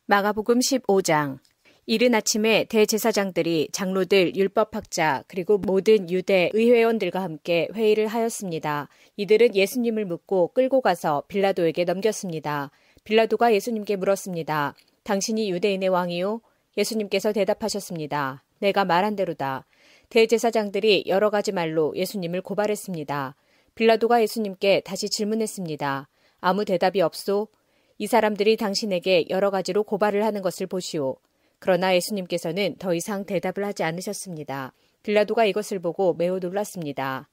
마가복음 15장. 이른 아침에 대제사장들이 장로들, 율법학자 그리고 모든 유대 의회원들과 함께 회의를 하였습니다. 이들은 예수님을 묻고 끌고 가서 빌라도에게 넘겼습니다. 빌라도가 예수님께 물었습니다. 당신이 유대인의 왕이요? 예수님께서 대답하셨습니다. 내가 말한 대로다. 대제사장들이 여러 가지 말로 예수님을 고발했습니다. 빌라도가 예수님께 다시 질문했습니다. 아무 대답이 없소? 이 사람들이 당신에게 여러 가지로 고발을 하는 것을 보시오. 그러나 예수님께서는 더 이상 대답을 하지 않으셨습니다. 빌라도가 이것을 보고 매우 놀랐습니다.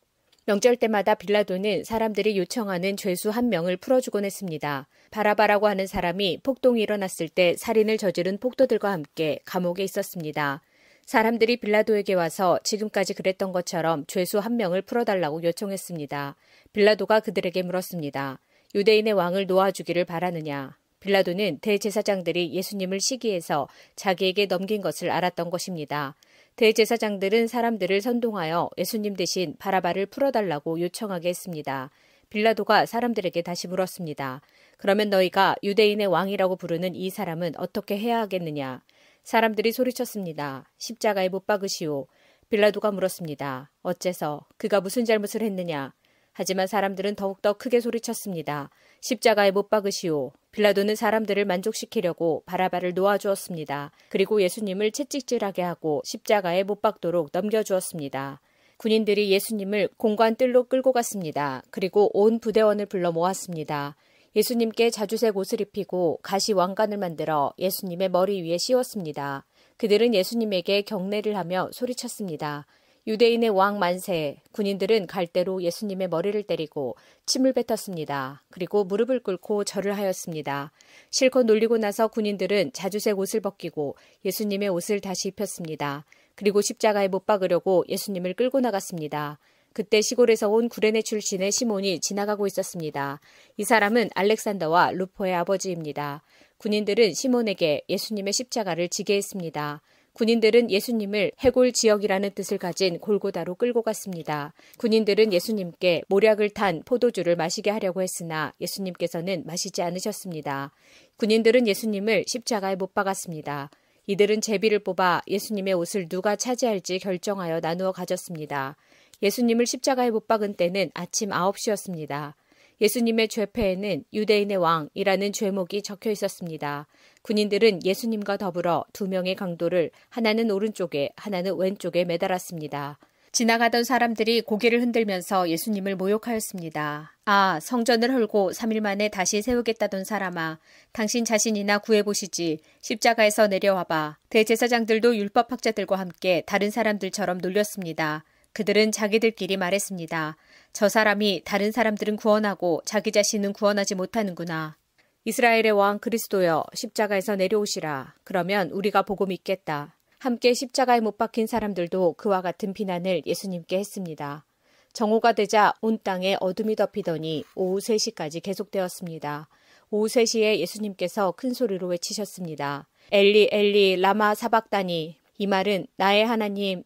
명절 때마다 빌라도는 사람들이 요청하는 죄수 1명을 풀어주곤 했습니다. 바라바라고 하는 사람이 폭동이 일어났을 때 살인을 저지른 폭도들과 함께 감옥에 있었습니다. 사람들이 빌라도에게 와서 지금까지 그랬던 것처럼 죄수 1명을 풀어달라고 요청했습니다. 빌라도가 그들에게 물었습니다. 유대인의 왕을 놓아주기를 바라느냐? 빌라도는 대제사장들이 예수님을 시기해서 자기에게 넘긴 것을 알았던 것입니다. 대제사장들은 사람들을 선동하여 예수님 대신 바라바를 풀어달라고 요청하게 했습니다. 빌라도가 사람들에게 다시 물었습니다. 그러면 너희가 유대인의 왕이라고 부르는 이 사람은 어떻게 해야 하겠느냐? 사람들이 소리쳤습니다. 십자가에 못 박으시오. 빌라도가 물었습니다. 어째서? 그가 무슨 잘못을 했느냐? 하지만 사람들은 더욱더 크게 소리쳤습니다. 십자가에 못 박으시오. 빌라도는 사람들을 만족시키려고 바라바를 놓아주었습니다. 그리고 예수님을 채찍질하게 하고 십자가에 못 박도록 넘겨주었습니다. 군인들이 예수님을 공관 뜰로 끌고 갔습니다. 그리고 온 부대원을 불러 모았습니다. 예수님께 자주색 옷을 입히고 가시 왕관을 만들어 예수님의 머리 위에 씌웠습니다. 그들은 예수님에게 경례를 하며 소리쳤습니다. 유대인의 왕 만세. 군인들은 갈대로 예수님의 머리를 때리고 침을 뱉었습니다. 그리고 무릎을 꿇고 절을 하였습니다. 실컷 놀리고 나서 군인들은 자주색 옷을 벗기고 예수님의 옷을 다시 입혔습니다. 그리고 십자가에 못 박으려고 예수님을 끌고 나갔습니다. 그때 시골에서 온 구레네 출신의 시몬이 지나가고 있었습니다. 이 사람은 알렉산더와 루포의 아버지입니다. 군인들은 시몬에게 예수님의 십자가를 지게 했습니다. 군인들은 예수님을 해골 지역이라는 뜻을 가진 골고다로 끌고 갔습니다. 군인들은 예수님께 모략을 탄 포도주를 마시게 하려고 했으나 예수님께서는 마시지 않으셨습니다. 군인들은 예수님을 십자가에 못 박았습니다. 이들은 제비를 뽑아 예수님의 옷을 누가 차지할지 결정하여 나누어 가졌습니다. 예수님을 십자가에 못 박은 때는 아침 9시였습니다. 예수님의 죄패에는 유대인의 왕이라는 죄목이 적혀 있었습니다. 군인들은 예수님과 더불어 두 명의 강도를 하나는 오른쪽에 하나는 왼쪽에 매달았습니다. 지나가던 사람들이 고개를 흔들면서 예수님을 모욕하였습니다. 아, 성전을 헐고 3일 만에 다시 세우겠다던 사람아, 당신 자신이나 구해보시지. 십자가에서 내려와봐. 대제사장들도 율법학자들과 함께 다른 사람들처럼 놀렸습니다. 그들은 자기들끼리 말했습니다. 저 사람이 다른 사람들은 구원하고 자기 자신은 구원하지 못하는구나. 이스라엘의 왕 그리스도여, 십자가에서 내려오시라. 그러면 우리가 보고 믿겠다. 함께 십자가에 못 박힌 사람들도 그와 같은 비난을 예수님께 했습니다. 정오가 되자 온 땅에 어둠이 덮이더니 오후 3시까지 계속되었습니다. 오후 3시에 예수님께서 큰 소리로 외치셨습니다. 엘리 엘리 라마 사박다니. 이 말은 나의 하나님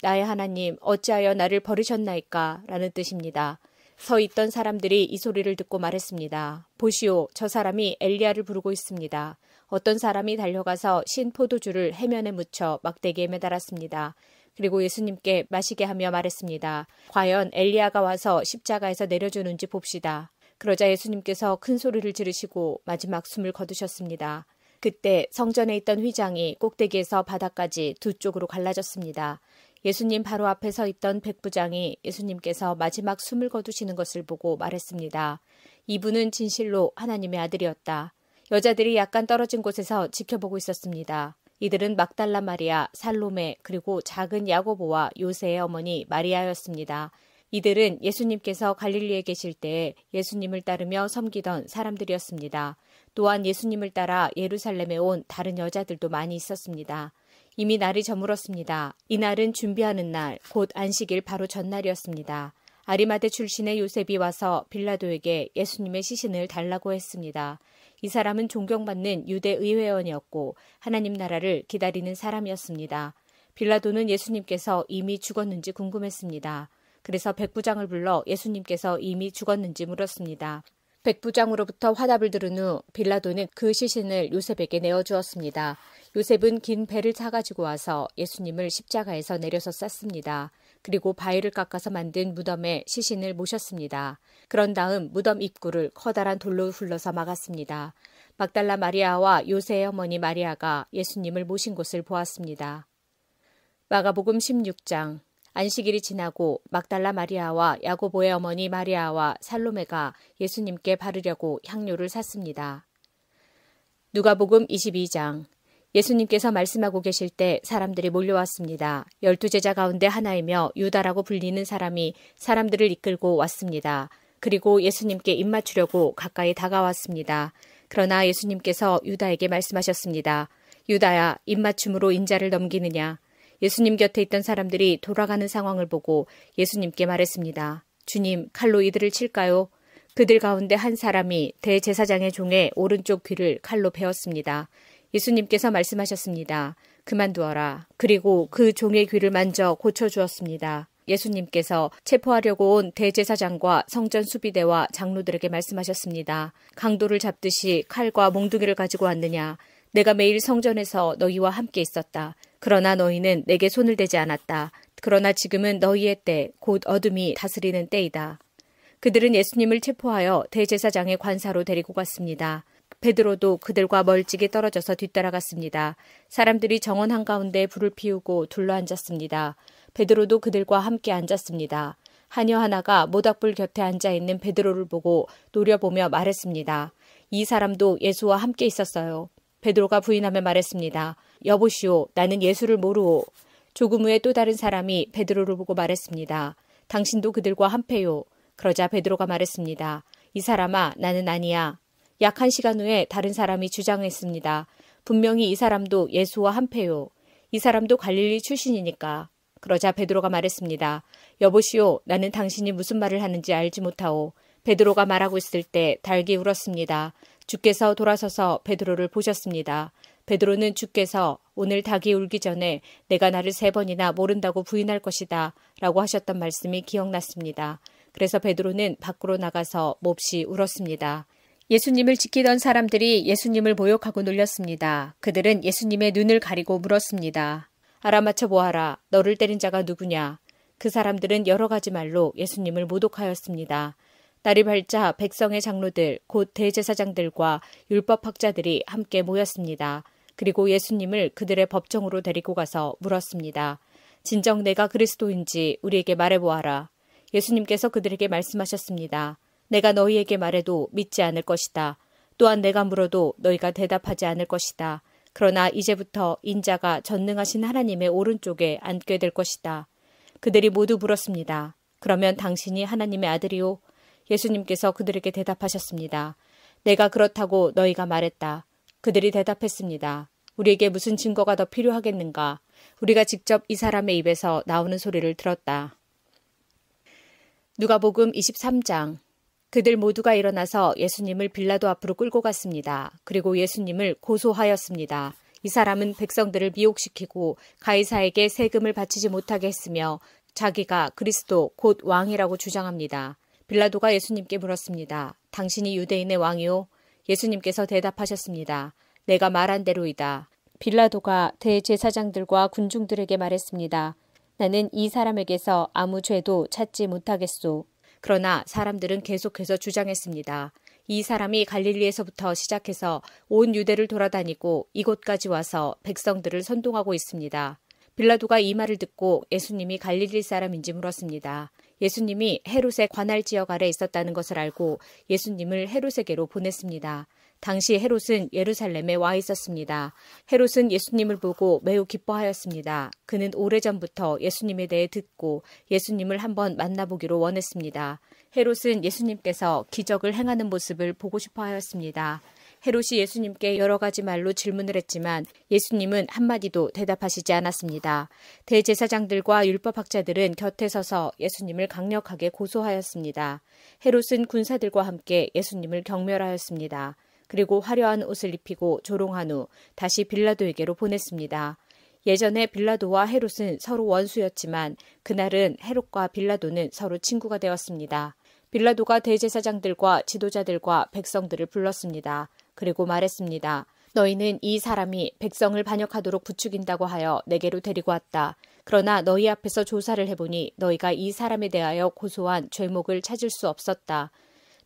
어찌하여 나를 버리셨나이까 라는 뜻입니다. 서 있던 사람들이 이 소리를 듣고 말했습니다. 보시오, 저 사람이 엘리야를 부르고 있습니다. 어떤 사람이 달려가서 신 포도주를 해면에 묻혀 막대기에 매달았습니다. 그리고 예수님께 마시게 하며 말했습니다. 과연 엘리야가 와서 십자가에서 내려주는지 봅시다. 그러자 예수님께서 큰 소리를 지르시고 마지막 숨을 거두셨습니다. 그때 성전에 있던 휘장이 꼭대기에서 바닥까지 두 쪽으로 갈라졌습니다. 예수님 바로 앞에 서 있던 백부장이 예수님께서 마지막 숨을 거두시는 것을 보고 말했습니다. 이분은 진실로 하나님의 아들이었다. 여자들이 약간 떨어진 곳에서 지켜보고 있었습니다. 이들은 막달라 마리아, 살로메, 그리고 작은 야고보와 요새의 어머니 마리아였습니다. 이들은 예수님께서 갈릴리에 계실 때 예수님을 따르며 섬기던 사람들이었습니다. 또한 예수님을 따라 예루살렘에 온 다른 여자들도 많이 있었습니다. 이미 날이 저물었습니다. 이날은 준비하는 날, 곧 안식일 바로 전날이었습니다. 아리마대 출신의 요셉이 와서 빌라도에게 예수님의 시신을 달라고 했습니다. 이 사람은 존경받는 유대 의회원이었고 하나님 나라를 기다리는 사람이었습니다. 빌라도는 예수님께서 이미 죽었는지 궁금했습니다. 그래서 백부장을 불러 예수님께서 이미 죽었는지 물었습니다. 백부장으로부터 화답을 들은 후 빌라도는 그 시신을 요셉에게 내어주었습니다. 요셉은 긴 배를 사가지고 와서 예수님을 십자가에서 내려서 쌌습니다. 그리고 바위를 깎아서 만든 무덤에 시신을 모셨습니다. 그런 다음 무덤 입구를 커다란 돌로 훌러서 막았습니다. 막달라 마리아와 요새의 어머니 마리아가 예수님을 모신 곳을 보았습니다. 마가복음 16장. 안식일이 지나고 막달라 마리아와 야고보의 어머니 마리아와 살로메가 예수님께 바르려고 향료를 샀습니다. 누가복음 22장. 예수님께서 말씀하고 계실 때 사람들이 몰려왔습니다. 12제자 가운데 하나이며 유다라고 불리는 사람이 사람들을 이끌고 왔습니다. 그리고 예수님께 입맞추려고 가까이 다가왔습니다. 그러나 예수님께서 유다에게 말씀하셨습니다. 유다야, 입맞춤으로 인자를 넘기느냐? 예수님 곁에 있던 사람들이 돌아가는 상황을 보고 예수님께 말했습니다. 주님, 칼로 이들을 칠까요? 그들 가운데 한 사람이 대제사장의 종의 오른쪽 귀를 칼로 베었습니다. 예수님께서 말씀하셨습니다. 그만두어라. 그리고 그 종의 귀를 만져 고쳐주었습니다. 예수님께서 체포하려고 온 대제사장과 성전 수비대와 장로들에게 말씀하셨습니다. 강도를 잡듯이 칼과 몽둥이를 가지고 왔느냐? 내가 매일 성전에서 너희와 함께 있었다. 그러나 너희는 내게 손을 대지 않았다. 그러나 지금은 너희의 때, 곧 어둠이 다스리는 때이다. 그들은 예수님을 체포하여 대제사장의 관사로 데리고 갔습니다. 베드로도 그들과 멀찍이 떨어져서 뒤따라갔습니다. 사람들이 정원 한가운데 불을 피우고 둘러앉았습니다. 베드로도 그들과 함께 앉았습니다. 하녀 하나가 모닥불 곁에 앉아있는 베드로를 보고 노려보며 말했습니다. 이 사람도 예수와 함께 있었어요. 베드로가 부인하며 말했습니다. 여보시오, 나는 예수를 모르오. 조금 후에 또 다른 사람이 베드로를 보고 말했습니다. 당신도 그들과 한패요. 그러자 베드로가 말했습니다. 이 사람아, 나는 아니야. 약 1시간 후에 다른 사람이 주장했습니다. 분명히 이 사람도 예수와 한패요. 이 사람도 갈릴리 출신이니까. 그러자 베드로가 말했습니다. 여보시오, 나는 당신이 무슨 말을 하는지 알지 못하오. 베드로가 말하고 있을 때 닭이 울었습니다. 주께서 돌아서서 베드로를 보셨습니다. 베드로는 주께서 오늘 닭이 울기 전에 내가 나를 3번이나 모른다고 부인할 것이다 라고 하셨던 말씀이 기억났습니다. 그래서 베드로는 밖으로 나가서 몹시 울었습니다. 예수님을 지키던 사람들이 예수님을 모욕하고 놀렸습니다. 그들은 예수님의 눈을 가리고 물었습니다. 알아맞혀 보아라. 너를 때린 자가 누구냐? 그 사람들은 여러 가지 말로 예수님을 모독하였습니다. 날이 밝자 백성의 장로들, 곧 대제사장들과 율법학자들이 함께 모였습니다. 그리고 예수님을 그들의 법정으로 데리고 가서 물었습니다. 진정 내가 그리스도인지 우리에게 말해보아라. 예수님께서 그들에게 말씀하셨습니다. 내가 너희에게 말해도 믿지 않을 것이다. 또한 내가 물어도 너희가 대답하지 않을 것이다. 그러나 이제부터 인자가 전능하신 하나님의 오른쪽에 앉게 될 것이다. 그들이 모두 물었습니다. 그러면 당신이 하나님의 아들이요? 예수님께서 그들에게 대답하셨습니다. 내가 그렇다고 너희가 말했다. 그들이 대답했습니다. 우리에게 무슨 증거가 더 필요하겠는가? 우리가 직접 이 사람의 입에서 나오는 소리를 들었다. 누가복음 23장. 그들 모두가 일어나서 예수님을 빌라도 앞으로 끌고 갔습니다. 그리고 예수님을 고소하였습니다. 이 사람은 백성들을 미혹시키고 가이사에게 세금을 바치지 못하게 했으며 자기가 그리스도 곧 왕이라고 주장합니다. 빌라도가 예수님께 물었습니다. 당신이 유대인의 왕이요? 예수님께서 대답하셨습니다. 내가 말한 대로이다. 빌라도가 대제사장들과 군중들에게 말했습니다. 나는 이 사람에게서 아무 죄도 찾지 못하겠소. 그러나 사람들은 계속해서 주장했습니다. 이 사람이 갈릴리에서부터 시작해서 온 유대를 돌아다니고 이곳까지 와서 백성들을 선동하고 있습니다. 빌라도가 이 말을 듣고 예수님이 갈릴리 사람인지 물었습니다. 예수님이 헤롯의 관할 지역 아래 있었다는 것을 알고 예수님을 헤롯에게로 보냈습니다. 당시 헤롯은 예루살렘에 와 있었습니다. 헤롯은 예수님을 보고 매우 기뻐하였습니다. 그는 오래전부터 예수님에 대해 듣고 예수님을 한번 만나보기로 원했습니다. 헤롯은 예수님께서 기적을 행하는 모습을 보고 싶어 하였습니다. 헤롯이 예수님께 여러 가지 말로 질문을 했지만 예수님은 한마디도 대답하시지 않았습니다. 대제사장들과 율법학자들은 곁에 서서 예수님을 강력하게 고소하였습니다. 헤롯은 군사들과 함께 예수님을 경멸하였습니다. 그리고 화려한 옷을 입히고 조롱한 후 다시 빌라도에게로 보냈습니다. 예전에 빌라도와 헤롯은 서로 원수였지만 그날은 헤롯과 빌라도는 서로 친구가 되었습니다. 빌라도가 대제사장들과 지도자들과 백성들을 불렀습니다. 그리고 말했습니다. 너희는 이 사람이 백성을 반역하도록 부추긴다고 하여 내게로 데리고 왔다. 그러나 너희 앞에서 조사를 해보니 너희가 이 사람에 대하여 고소한 죄목을 찾을 수 없었다.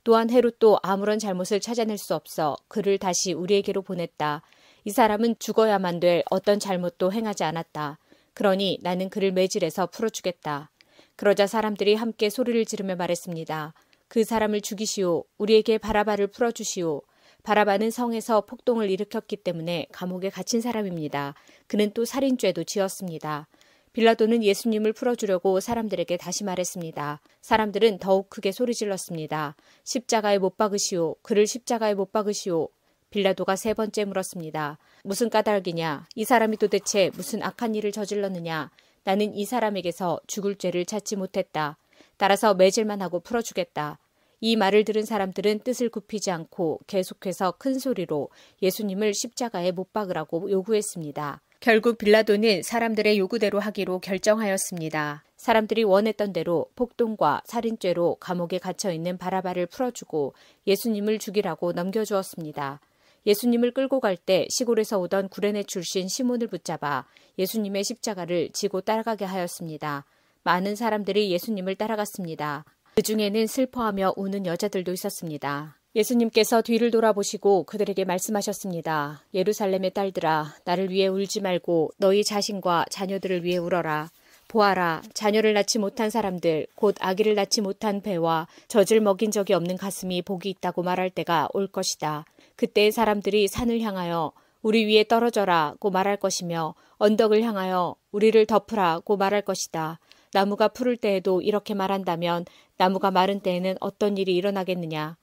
또한 헤롯도 아무런 잘못을 찾아낼 수 없어 그를 다시 우리에게로 보냈다. 이 사람은 죽어야만 될 어떤 잘못도 행하지 않았다. 그러니 나는 그를 매질해서 풀어주겠다. 그러자 사람들이 함께 소리를 지르며 말했습니다. 그 사람을 죽이시오. 우리에게 바라바를 풀어주시오. 바라바는 성에서 폭동을 일으켰기 때문에 감옥에 갇힌 사람입니다. 그는 또 살인죄도 지었습니다. 빌라도는 예수님을 풀어주려고 사람들에게 다시 말했습니다. 사람들은 더욱 크게 소리질렀습니다. 십자가에 못 박으시오. 그를 십자가에 못 박으시오. 빌라도가 3번째 물었습니다. 무슨 까닭이냐? 이 사람이 도대체 무슨 악한 일을 저질렀느냐? 나는 이 사람에게서 죽을 죄를 찾지 못했다. 따라서 매질만 하고 풀어주겠다. 이 말을 들은 사람들은 뜻을 굽히지 않고 계속해서 큰 소리로 예수님을 십자가에 못 박으라고 요구했습니다. 결국 빌라도는 사람들의 요구대로 하기로 결정하였습니다. 사람들이 원했던 대로 폭동과 살인죄로 감옥에 갇혀있는 바라바를 풀어주고 예수님을 죽이라고 넘겨주었습니다. 예수님을 끌고 갈 때 시골에서 오던 구레네 출신 시몬을 붙잡아 예수님의 십자가를 지고 따라가게 하였습니다. 많은 사람들이 예수님을 따라갔습니다. 그 중에는 슬퍼하며 우는 여자들도 있었습니다. 예수님께서 뒤를 돌아보시고 그들에게 말씀하셨습니다. 예루살렘의 딸들아, 나를 위해 울지 말고 너희 자신과 자녀들을 위해 울어라. 보아라, 자녀를 낳지 못한 사람들, 곧 아기를 낳지 못한 배와 젖을 먹인 적이 없는 가슴이 복이 있다고 말할 때가 올 것이다. 그때 사람들이 산을 향하여 우리 위에 떨어져라고 말할 것이며 언덕을 향하여 우리를 덮으라고 말할 것이다. 나무가 푸를 때에도 이렇게 말한다면 나무가 마른 때에는 어떤 일이 일어나겠느냐.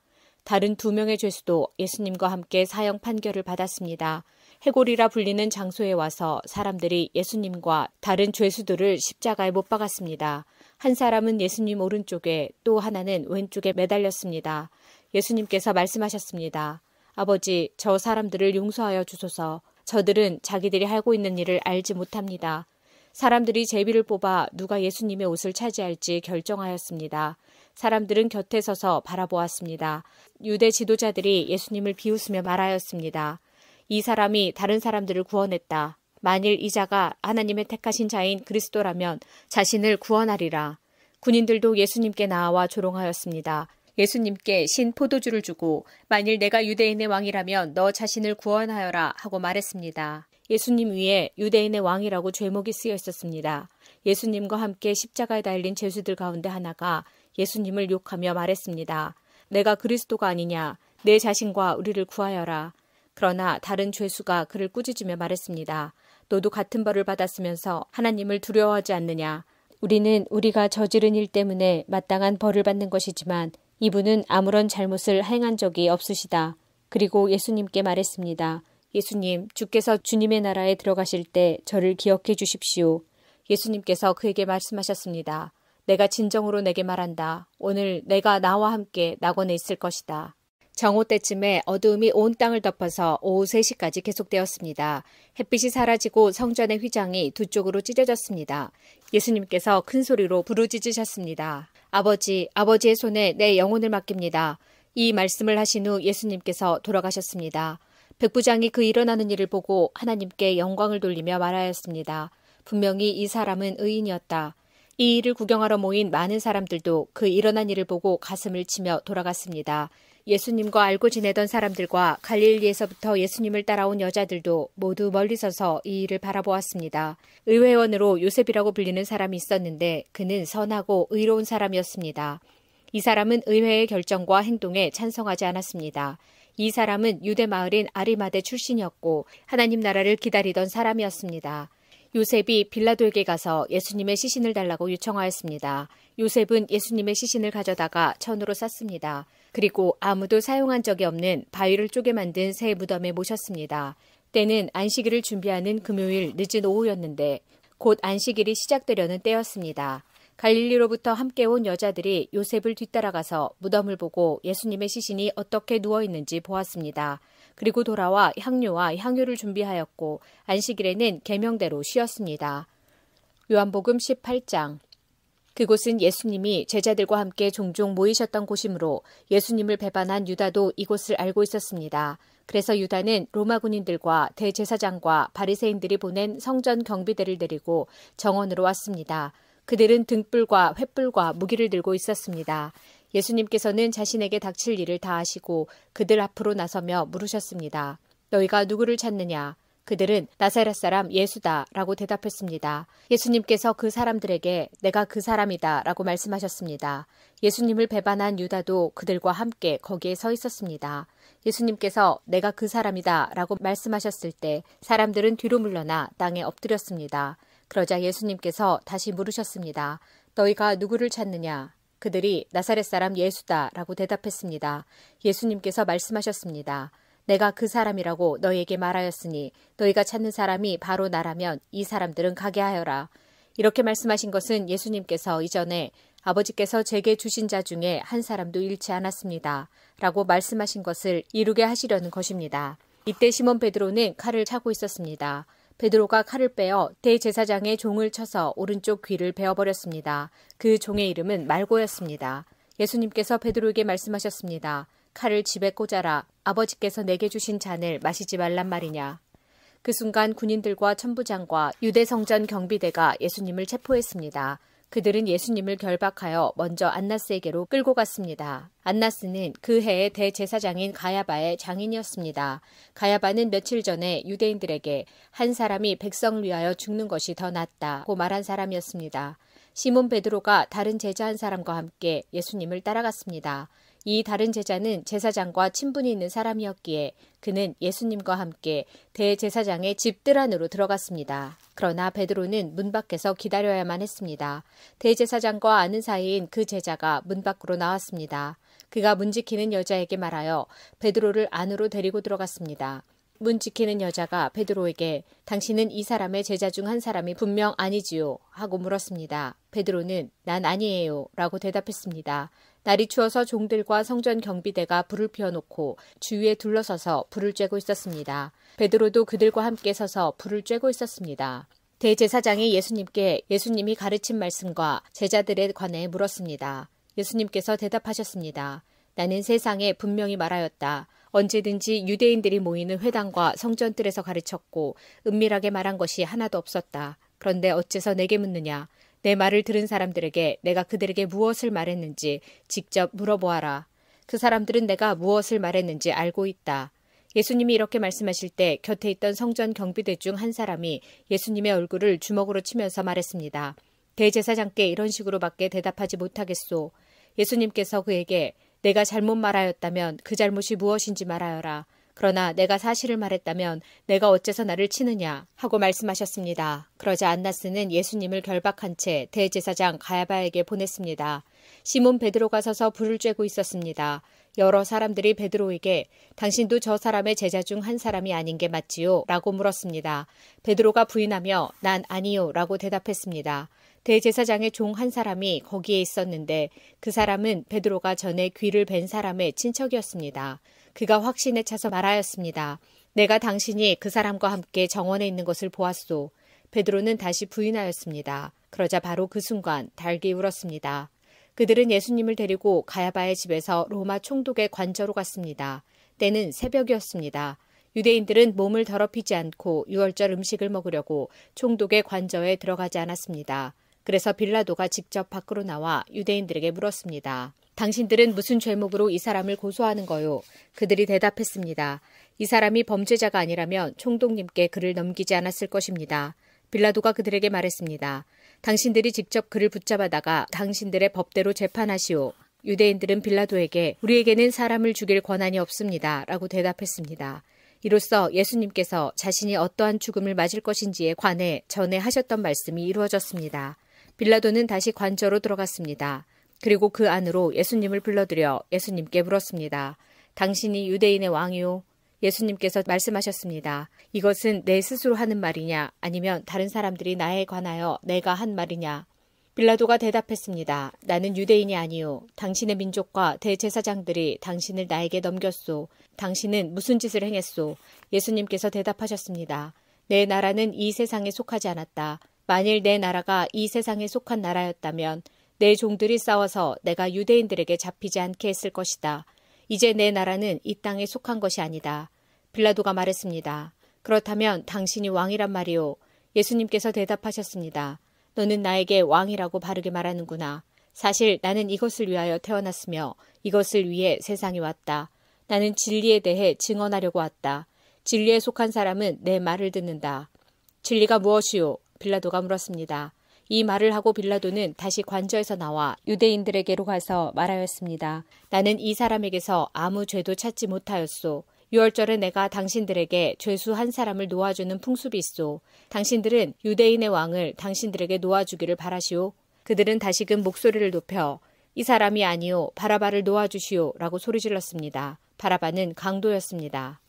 다른 2명의 죄수도 예수님과 함께 사형 판결을 받았습니다. 해골이라 불리는 장소에 와서 사람들이 예수님과 다른 죄수들을 십자가에 못 박았습니다. 한 사람은 예수님 오른쪽에 또 하나는 왼쪽에 매달렸습니다. 예수님께서 말씀하셨습니다. 아버지, 저 사람들을 용서하여 주소서. 저들은 자기들이 하고 있는 일을 알지 못합니다. 사람들이 제비를 뽑아 누가 예수님의 옷을 차지할지 결정하였습니다. 사람들은 곁에 서서 바라보았습니다. 유대 지도자들이 예수님을 비웃으며 말하였습니다. 이 사람이 다른 사람들을 구원했다. 만일 이 자가 하나님의 택하신 자인 그리스도라면 자신을 구원하리라. 군인들도 예수님께 나와 조롱하였습니다. 예수님께 신 포도주를 주고 만일 내가 유대인의 왕이라면 너 자신을 구원하여라 하고 말했습니다. 예수님 위에 유대인의 왕이라고 죄목이 쓰여 있었습니다. 예수님과 함께 십자가에 달린 죄수들 가운데 하나가 예수님을 욕하며 말했습니다. 내가 그리스도가 아니냐? 내 자신과 우리를 구하여라. 그러나 다른 죄수가 그를 꾸짖으며 말했습니다. 너도 같은 벌을 받았으면서 하나님을 두려워하지 않느냐? 우리는 우리가 저지른 일 때문에 마땅한 벌을 받는 것이지만 이분은 아무런 잘못을 행한 적이 없으시다. 그리고 예수님께 말했습니다. 예수님, 주께서 주님의 나라에 들어가실 때 저를 기억해 주십시오. 예수님께서 그에게 말씀하셨습니다. 내가 진정으로 내게 말한다. 오늘 내가 나와 함께 낙원에 있을 것이다. 정오 때쯤에 어두움이 온 땅을 덮어서 오후 3시까지 계속되었습니다. 햇빛이 사라지고 성전의 휘장이 두 쪽으로 찢어졌습니다. 예수님께서 큰 소리로 부르짖으셨습니다. 아버지, 아버지의 손에 내 영혼을 맡깁니다. 이 말씀을 하신 후 예수님께서 돌아가셨습니다. 백부장이 그 일어나는 일을 보고 하나님께 영광을 돌리며 말하였습니다. 분명히 이 사람은 의인이었다. 이 일을 구경하러 모인 많은 사람들도 그 일어난 일을 보고 가슴을 치며 돌아갔습니다. 예수님과 알고 지내던 사람들과 갈릴리에서부터 예수님을 따라온 여자들도 모두 멀리 서서 이 일을 바라보았습니다. 의회원으로 요셉이라고 불리는 사람이 있었는데 그는 선하고 의로운 사람이었습니다. 이 사람은 의회의 결정과 행동에 찬성하지 않았습니다. 이 사람은 유대 마을인 아리마대 출신이었고 하나님 나라를 기다리던 사람이었습니다. 요셉이 빌라도에게 가서 예수님의 시신을 달라고 요청하였습니다. 요셉은 예수님의 시신을 가져다가 천으로 쌌습니다. 그리고 아무도 사용한 적이 없는 바위를 쪼개 만든 새 무덤에 모셨습니다. 때는 안식일을 준비하는 금요일 늦은 오후였는데 곧 안식일이 시작되려는 때였습니다. 갈릴리로부터 함께 온 여자들이 요셉을 뒤따라가서 무덤을 보고 예수님의 시신이 어떻게 누워있는지 보았습니다. 그리고 돌아와 향료와 향유를 준비하였고 안식일에는 계명대로 쉬었습니다. 요한복음 18장. 그곳은 예수님이 제자들과 함께 종종 모이셨던 곳이므로 예수님을 배반한 유다도 이곳을 알고 있었습니다. 그래서 유다는 로마 군인들과 대제사장과 바리새인들이 보낸 성전 경비대를 데리고 정원으로 왔습니다. 그들은 등불과 횃불과 무기를 들고 있었습니다. 예수님께서는 자신에게 닥칠 일을 다 아시고 그들 앞으로 나서며 물으셨습니다. 너희가 누구를 찾느냐? 그들은 나사렛 사람 예수다 라고 대답했습니다. 예수님께서 그 사람들에게 내가 그 사람이다 라고 말씀하셨습니다. 예수님을 배반한 유다도 그들과 함께 거기에 서 있었습니다. 예수님께서 내가 그 사람이다 라고 말씀하셨을 때 사람들은 뒤로 물러나 땅에 엎드렸습니다. 그러자 예수님께서 다시 물으셨습니다. 너희가 누구를 찾느냐? 그들이 나사렛 사람 예수다 라고 대답했습니다. 예수님께서 말씀하셨습니다. 내가 그 사람이라고 너희에게 말하였으니 너희가 찾는 사람이 바로 나라면 이 사람들은 가게 하여라. 이렇게 말씀하신 것은 예수님께서 이전에 아버지께서 제게 주신 자 중에 한 사람도 잃지 않았습니다. 라고 말씀하신 것을 이루게 하시려는 것입니다. 이때 시몬 베드로는 칼을 차고 있었습니다. 베드로가 칼을 빼어 대제사장의 종을 쳐서 오른쪽 귀를 베어버렸습니다. 그 종의 이름은 말고였습니다. 예수님께서 베드로에게 말씀하셨습니다. 칼을 집에 꽂아라. 아버지께서 내게 주신 잔을 마시지 말란 말이냐. 그 순간 군인들과 천부장과 유대 성전 경비대가 예수님을 체포했습니다. 그들은 예수님을 결박하여 먼저 안나스에게로 끌고 갔습니다. 안나스는 그 해의 대제사장인 가야바의 장인이었습니다. 가야바는 며칠 전에 유대인들에게 한 사람이 백성을 위하여 죽는 것이 더 낫다고 말한 사람이었습니다. 시몬 베드로가 다른 제자 한 사람과 함께 예수님을 따라갔습니다. 이 다른 제자는 제사장과 친분이 있는 사람이었기에 그는 예수님과 함께 대제사장의 집들 안으로 들어갔습니다. 그러나 베드로는 문 밖에서 기다려야만 했습니다. 대제사장과 아는 사이인 그 제자가 문 밖으로 나왔습니다. 그가 문 지키는 여자에게 말하여 베드로를 안으로 데리고 들어갔습니다. 문 지키는 여자가 베드로에게 당신은 이 사람의 제자 중 한 사람이 분명 아니지요? 하고 물었습니다. 베드로는 난 아니에요 라고 대답했습니다. 날이 추워서 종들과 성전 경비대가 불을 피워놓고 주위에 둘러서서 불을 쬐고 있었습니다. 베드로도 그들과 함께 서서 불을 쬐고 있었습니다. 대제사장이 예수님께 예수님이 가르친 말씀과 제자들에 관해 물었습니다. 예수님께서 대답하셨습니다. 나는 세상에 분명히 말하였다. 언제든지 유대인들이 모이는 회당과 성전들에서 가르쳤고 은밀하게 말한 것이 하나도 없었다. 그런데 어째서 내게 묻느냐? 내 말을 들은 사람들에게 내가 그들에게 무엇을 말했는지 직접 물어보아라. 그 사람들은 내가 무엇을 말했는지 알고 있다. 예수님이 이렇게 말씀하실 때 곁에 있던 성전 경비대 중 한 사람이 예수님의 얼굴을 주먹으로 치면서 말했습니다. 대제사장께 이런 식으로밖에 대답하지 못하겠소. 예수님께서 그에게 내가 잘못 말하였다면 그 잘못이 무엇인지 말하여라. 그러나 내가 사실을 말했다면 내가 어째서 나를 치느냐 하고 말씀하셨습니다. 그러자 안나스는 예수님을 결박한 채 대제사장 가야바에게 보냈습니다. 시몬 베드로가 서서 불을 쬐고 있었습니다. 여러 사람들이 베드로에게 당신도 저 사람의 제자 중 한 사람이 아닌 게 맞지요? 라고 물었습니다. 베드로가 부인하며 난 아니요 라고 대답했습니다. 대제사장의 종 한 사람이 거기에 있었는데 그 사람은 베드로가 전에 귀를 벤 사람의 친척이었습니다. 그가 확신에 차서 말하였습니다. 내가 당신이 그 사람과 함께 정원에 있는 것을 보았소. 베드로는 다시 부인하였습니다. 그러자 바로 그 순간 달기 울었습니다. 그들은 예수님을 데리고 가야바의 집에서 로마 총독의 관저로 갔습니다. 때는 새벽이었습니다. 유대인들은 몸을 더럽히지 않고 유월절 음식을 먹으려고 총독의 관저에 들어가지 않았습니다. 그래서 빌라도가 직접 밖으로 나와 유대인들에게 물었습니다. 당신들은 무슨 죄목으로 이 사람을 고소하는 거요? 그들이 대답했습니다. 이 사람이 범죄자가 아니라면 총독님께 그를 넘기지 않았을 것입니다. 빌라도가 그들에게 말했습니다. 당신들이 직접 그를 붙잡아다가 당신들의 법대로 재판하시오. 유대인들은 빌라도에게 우리에게는 사람을 죽일 권한이 없습니다. 라고 대답했습니다. 이로써 예수님께서 자신이 어떠한 죽음을 맞을 것인지에 관해 전에 하셨던 말씀이 이루어졌습니다. 빌라도는 다시 관저로 들어갔습니다. 그리고 그 안으로 예수님을 불러들여 예수님께 물었습니다. 당신이 유대인의 왕이요? 예수님께서 말씀하셨습니다. 이것은 내 스스로 하는 말이냐 아니면 다른 사람들이 나에 관하여 내가 한 말이냐? 빌라도가 대답했습니다. 나는 유대인이 아니요. 당신의 민족과 대제사장들이 당신을 나에게 넘겼소. 당신은 무슨 짓을 행했소? 예수님께서 대답하셨습니다. 내 나라는 이 세상에 속하지 않았다. 만일 내 나라가 이 세상에 속한 나라였다면 내 종들이 싸워서 내가 유대인들에게 잡히지 않게 했을 것이다. 이제 내 나라는 이 땅에 속한 것이 아니다. 빌라도가 말했습니다. 그렇다면 당신이 왕이란 말이오. 예수님께서 대답하셨습니다. 너는 나에게 왕이라고 바르게 말하는구나. 사실 나는 이것을 위하여 태어났으며 이것을 위해 세상에 왔다. 나는 진리에 대해 증언하려고 왔다. 진리에 속한 사람은 내 말을 듣는다. 진리가 무엇이오? 빌라도가 물었습니다. 이 말을 하고 빌라도는 다시 관저에서 나와 유대인들에게로 가서 말하였습니다. 나는 이 사람에게서 아무 죄도 찾지 못하였소. 유월절에 내가 당신들에게 죄수 한 사람을 놓아주는 풍습이 있소. 당신들은 유대인의 왕을 당신들에게 놓아주기를 바라시오. 그들은 다시금 목소리를 높여 이 사람이 아니오 바라바를 놓아주시오 라고 소리질렀습니다. 바라바는 강도였습니다.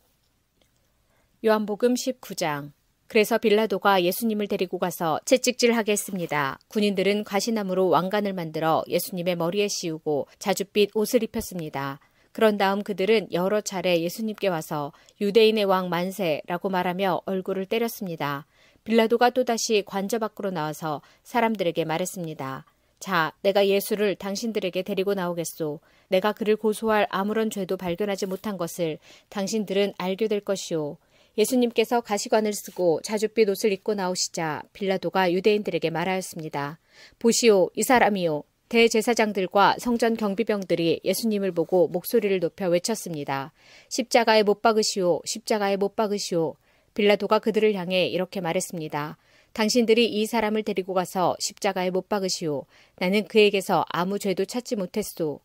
요한복음 19장. 그래서 빌라도가 예수님을 데리고 가서 채찍질하게 했습니다. 군인들은 가시나무로 왕관을 만들어 예수님의 머리에 씌우고 자줏빛 옷을 입혔습니다. 그런 다음 그들은 여러 차례 예수님께 와서 유대인의 왕 만세라고 말하며 얼굴을 때렸습니다. 빌라도가 또다시 관저 밖으로 나와서 사람들에게 말했습니다. 자, 내가 예수를 당신들에게 데리고 나오겠소. 내가 그를 고소할 아무런 죄도 발견하지 못한 것을 당신들은 알게 될 것이오. 예수님께서 가시관을 쓰고 자줏빛 옷을 입고 나오시자 빌라도가 유대인들에게 말하였습니다. 보시오, 이 사람이요. 대제사장들과 성전 경비병들이 예수님을 보고 목소리를 높여 외쳤습니다. 십자가에 못 박으시오, 십자가에 못 박으시오. 빌라도가 그들을 향해 이렇게 말했습니다. 당신들이 이 사람을 데리고 가서 십자가에 못 박으시오. 나는 그에게서 아무 죄도 찾지 못했소.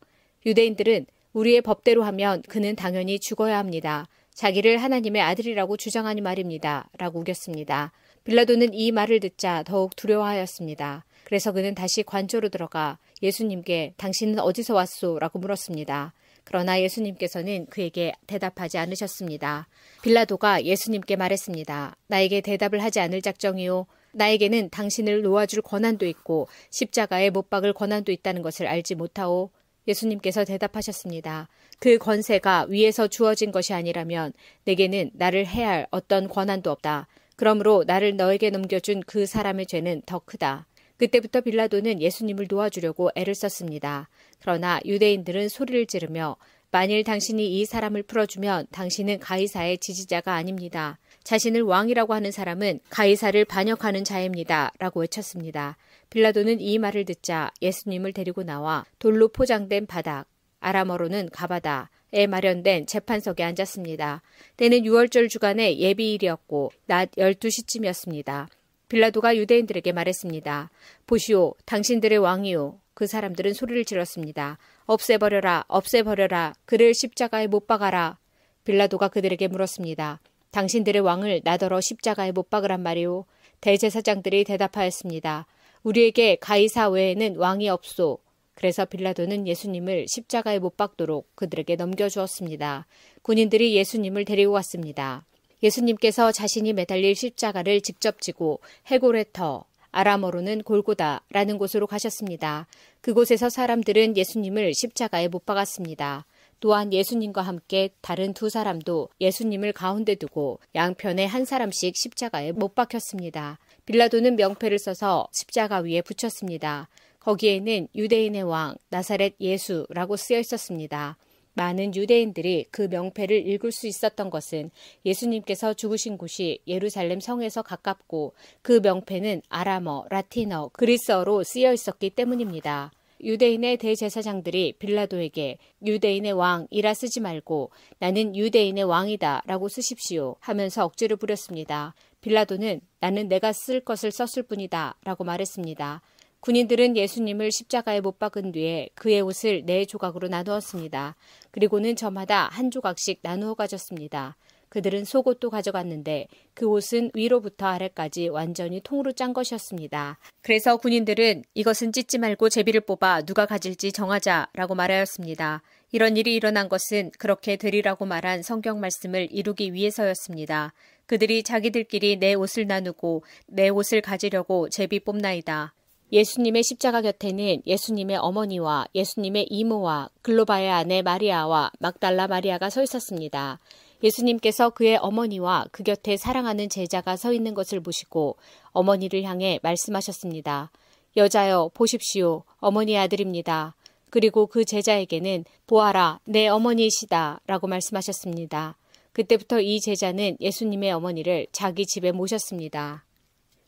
유대인들은 우리의 법대로 하면 그는 당연히 죽어야 합니다. 자기를 하나님의 아들이라고 주장하니 말입니다. 라고 우겼습니다. 빌라도는 이 말을 듣자 더욱 두려워하였습니다. 그래서 그는 다시 관저로 들어가 예수님께 당신은 어디서 왔소? 라고 물었습니다. 그러나 예수님께서는 그에게 대답하지 않으셨습니다. 빌라도가 예수님께 말했습니다. 나에게 대답을 하지 않을 작정이요. 나에게는 당신을 놓아줄 권한도 있고 십자가에 못 박을 권한도 있다는 것을 알지 못하오. 예수님께서 대답하셨습니다. 그 권세가 위에서 주어진 것이 아니라면 내게는 나를 해할 어떤 권한도 없다. 그러므로 나를 너에게 넘겨준 그 사람의 죄는 더 크다. 그때부터 빌라도는 예수님을 놓아주려고 애를 썼습니다. 그러나 유대인들은 소리를 지르며 만일 당신이 이 사람을 풀어주면 당신은 가이사의 지지자가 아닙니다. 자신을 왕이라고 하는 사람은 가이사를 반역하는 자입니다. 라고 외쳤습니다. 빌라도는 이 말을 듣자 예수님을 데리고 나와 돌로 포장된 바닥, 아람어로는 가바다에 마련된 재판석에 앉았습니다. 때는 6월절 주간의 예비일이었고 낮 12시쯤이었습니다. 빌라도가 유대인들에게 말했습니다. 보시오, 당신들의 왕이요. 그 사람들은 소리를 질렀습니다. 없애버려라, 없애버려라. 그를 십자가에 못 박아라. 빌라도가 그들에게 물었습니다. 당신들의 왕을 나더러 십자가에 못 박으란 말이오. 대제사장들이 대답하였습니다. 우리에게 가이사 외에는 왕이 없소. 그래서 빌라도는 예수님을 십자가에 못 박도록 그들에게 넘겨주었습니다. 군인들이 예수님을 데리고 갔습니다. 예수님께서 자신이 매달릴 십자가를 직접 지고 헤고레터, 아람어로는 골고다라는 곳으로 가셨습니다. 그곳에서 사람들은 예수님을 십자가에 못 박았습니다. 또한 예수님과 함께 다른 두 사람도 예수님을 가운데 두고 양편에 한 사람씩 십자가에 못 박혔습니다. 빌라도는 명패를 써서 십자가 위에 붙였습니다. 거기에는 유대인의 왕 나사렛 예수라고 쓰여 있었습니다. 많은 유대인들이 그 명패를 읽을 수 있었던 것은 예수님께서 죽으신 곳이 예루살렘 성에서 가깝고 그 명패는 아람어, 라틴어, 그리스어로 쓰여 있었기 때문입니다. 유대인의 대제사장들이 빌라도에게 유대인의 왕이라 쓰지 말고 나는 유대인의 왕이다 라고 쓰십시오 하면서 억지를 부렸습니다. 빌라도는 나는 내가 쓸 것을 썼을 뿐이다 라고 말했습니다. 군인들은 예수님을 십자가에 못 박은 뒤에 그의 옷을 4조각으로 나누었습니다. 그리고는 저마다 한 조각씩 나누어 가졌습니다. 그들은 속옷도 가져갔는데 그 옷은 위로부터 아래까지 완전히 통으로 짠 것이었습니다. 그래서 군인들은 이것은 찢지 말고 제비를 뽑아 누가 가질지 정하자라고 말하였습니다. 이런 일이 일어난 것은 그렇게 되리라고 말한 성경 말씀을 이루기 위해서였습니다. 그들이 자기들끼리 내 옷을 나누고 내 옷을 가지려고 제비 뽑나이다. 예수님의 십자가 곁에는 예수님의 어머니와 예수님의 이모와 글로바의 아내 마리아와 막달라 마리아가 서 있었습니다. 예수님께서 그의 어머니와 그 곁에 사랑하는 제자가 서 있는 것을 보시고 어머니를 향해 말씀하셨습니다. 여자여 보십시오. 어머니의 아들입니다. 그리고 그 제자에게는 보아라 내 어머니이시다 라고 말씀하셨습니다. 그때부터 이 제자는 예수님의 어머니를 자기 집에 모셨습니다.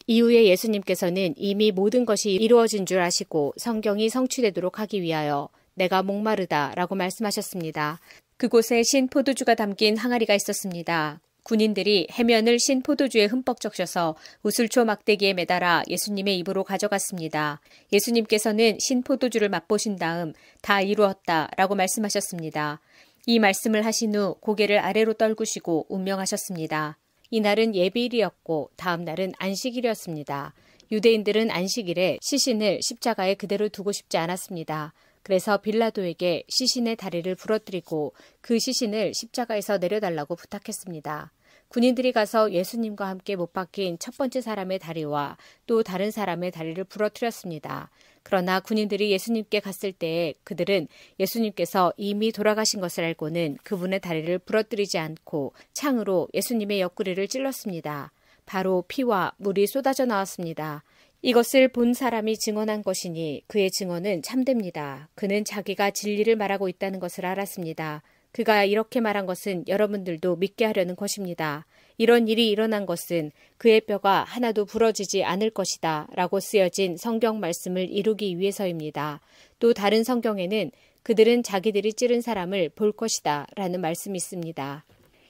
이후에 예수님께서는 이미 모든 것이 이루어진 줄 아시고 성경이 성취되도록 하기 위하여 내가 목마르다 라고 말씀하셨습니다. 그곳에 신 포도주가 담긴 항아리가 있었습니다. 군인들이 해면을 신 포도주에 흠뻑 적셔서 우슬초 막대기에 매달아 예수님의 입으로 가져갔습니다. 예수님께서는 신 포도주를 맛보신 다음 다 이루었다 라고 말씀하셨습니다. 이 말씀을 하신 후 고개를 아래로 떨구시고 운명하셨습니다. 이날은 예비일이었고 다음 날은 안식일이었습니다. 유대인들은 안식일에 시신을 십자가에 그대로 두고 싶지 않았습니다. 그래서 빌라도에게 시신의 다리를 부러뜨리고 그 시신을 십자가에서 내려달라고 부탁했습니다. 군인들이 가서 예수님과 함께 못 박힌 첫 번째 사람의 다리와 또 다른 사람의 다리를 부러뜨렸습니다. 그러나 군인들이 예수님께 갔을 때에 그들은 예수님께서 이미 돌아가신 것을 알고는 그분의 다리를 부러뜨리지 않고 창으로 예수님의 옆구리를 찔렀습니다. 바로 피와 물이 쏟아져 나왔습니다. 이것을 본 사람이 증언한 것이니 그의 증언은 참됩니다. 그는 자기가 진리를 말하고 있다는 것을 알았습니다. 그가 이렇게 말한 것은 여러분들도 믿게 하려는 것입니다. 이런 일이 일어난 것은 그의 뼈가 하나도 부러지지 않을 것이다 라고 쓰여진 성경 말씀을 이루기 위해서입니다. 또 다른 성경에는 그들은 자기들이 찌른 사람을 볼 것이다 라는 말씀이 있습니다.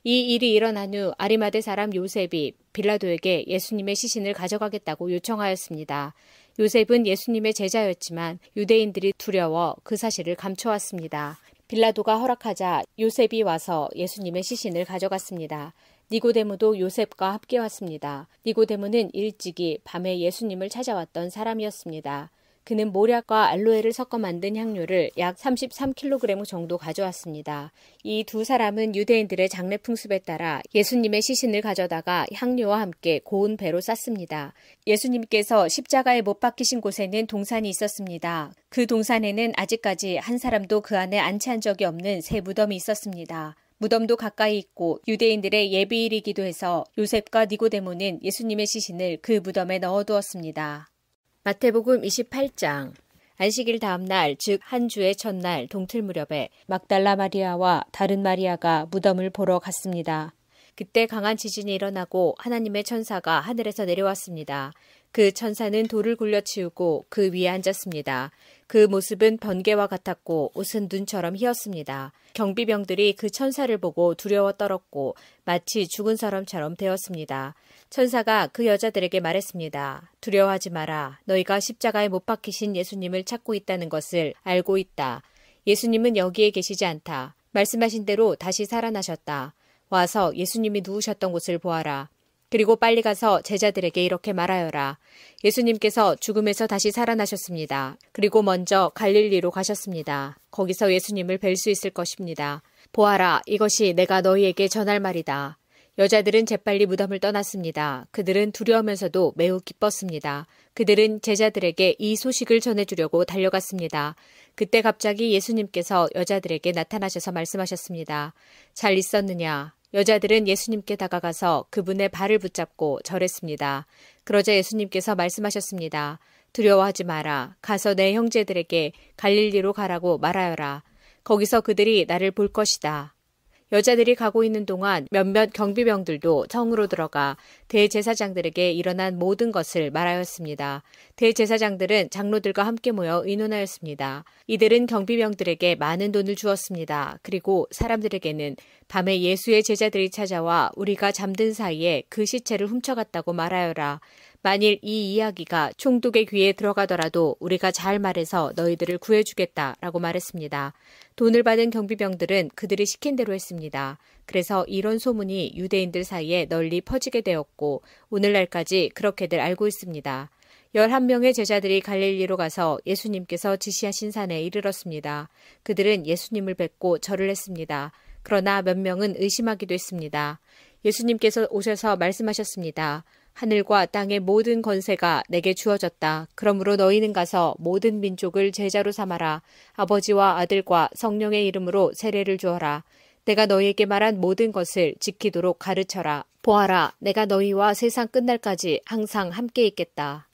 이 일이 일어난 후 아리마대 사람 요셉이 빌라도에게 예수님의 시신을 가져가겠다고 요청하였습니다. 요셉은 예수님의 제자였지만 유대인들이 두려워 그 사실을 감춰왔습니다. 빌라도가 허락하자 요셉이 와서 예수님의 시신을 가져갔습니다. 니고데모도 요셉과 함께 왔습니다. 니고데모는 일찍이 밤에 예수님을 찾아왔던 사람이었습니다. 그는 모략과 알로에를 섞어 만든 향료를 약 33kg 정도 가져왔습니다. 이 두 사람은 유대인들의 장례 풍습에 따라 예수님의 시신을 가져다가 향료와 함께 고운 배로 쌌습니다. 예수님께서 십자가에 못 박히신 곳에는 동산이 있었습니다. 그 동산에는 아직까지 한 사람도 그 안에 안치한 적이 없는 새 무덤이 있었습니다. 무덤도 가까이 있고 유대인들의 예비일이기도 해서 요셉과 니고데모는 예수님의 시신을 그 무덤에 넣어두었습니다. 마태복음 28장. 안식일 다음 날, 즉 한 주의 첫날 동틀 무렵에 막달라 마리아와 다른 마리아가 무덤을 보러 갔습니다. 그때 강한 지진이 일어나고 하나님의 천사가 하늘에서 내려왔습니다. 그 천사는 돌을 굴려치우고 그 위에 앉았습니다. 그 모습은 번개와 같았고 옷은 눈처럼 희었습니다. 경비병들이 그 천사를 보고 두려워 떨었고 마치 죽은 사람처럼 되었습니다. 천사가 그 여자들에게 말했습니다. 두려워하지 마라. 너희가 십자가에 못 박히신 예수님을 찾고 있다는 것을 알고 있다. 예수님은 여기에 계시지 않다. 말씀하신 대로 다시 살아나셨다. 와서 예수님이 누우셨던 곳을 보아라. 그리고 빨리 가서 제자들에게 이렇게 말하여라. 예수님께서 죽음에서 다시 살아나셨습니다. 그리고 먼저 갈릴리로 가셨습니다. 거기서 예수님을 뵐 수 있을 것입니다. 보아라, 이것이 내가 너희에게 전할 말이다. 여자들은 재빨리 무덤을 떠났습니다. 그들은 두려우면서도 매우 기뻤습니다. 그들은 제자들에게 이 소식을 전해주려고 달려갔습니다. 그때 갑자기 예수님께서 여자들에게 나타나셔서 말씀하셨습니다. 잘 있었느냐? 여자들은 예수님께 다가가서 그분의 발을 붙잡고 절했습니다. 그러자 예수님께서 말씀하셨습니다. 두려워하지 마라. 가서 내 형제들에게 갈릴리로 가라고 말하여라. 거기서 그들이 나를 볼 것이다. 여자들이 가고 있는 동안 몇몇 경비병들도 성으로 들어가 대제사장들에게 일어난 모든 것을 말하였습니다. 대제사장들은 장로들과 함께 모여 의논하였습니다. 이들은 경비병들에게 많은 돈을 주었습니다. 그리고 사람들에게는 밤에 예수의 제자들이 찾아와 우리가 잠든 사이에 그 시체를 훔쳐갔다고 말하여라. 만일 이 이야기가 총독의 귀에 들어가더라도 우리가 잘 말해서 너희들을 구해주겠다라고 말했습니다. 돈을 받은 경비병들은 그들이 시킨 대로 했습니다. 그래서 이런 소문이 유대인들 사이에 널리 퍼지게 되었고 오늘날까지 그렇게들 알고 있습니다. 11명의 제자들이 갈릴리로 가서 예수님께서 지시하신 산에 이르렀습니다. 그들은 예수님을 뵙고 절을 했습니다. 그러나 몇 명은 의심하기도 했습니다. 예수님께서 오셔서 말씀하셨습니다. 하늘과 땅의 모든 권세가 내게 주어졌다. 그러므로 너희는 가서 모든 민족을 제자로 삼아라. 아버지와 아들과 성령의 이름으로 세례를 주어라. 내가 너희에게 말한 모든 것을 지키도록 가르쳐라. 보아라, 내가 너희와 세상 끝날까지 항상 함께 있겠다.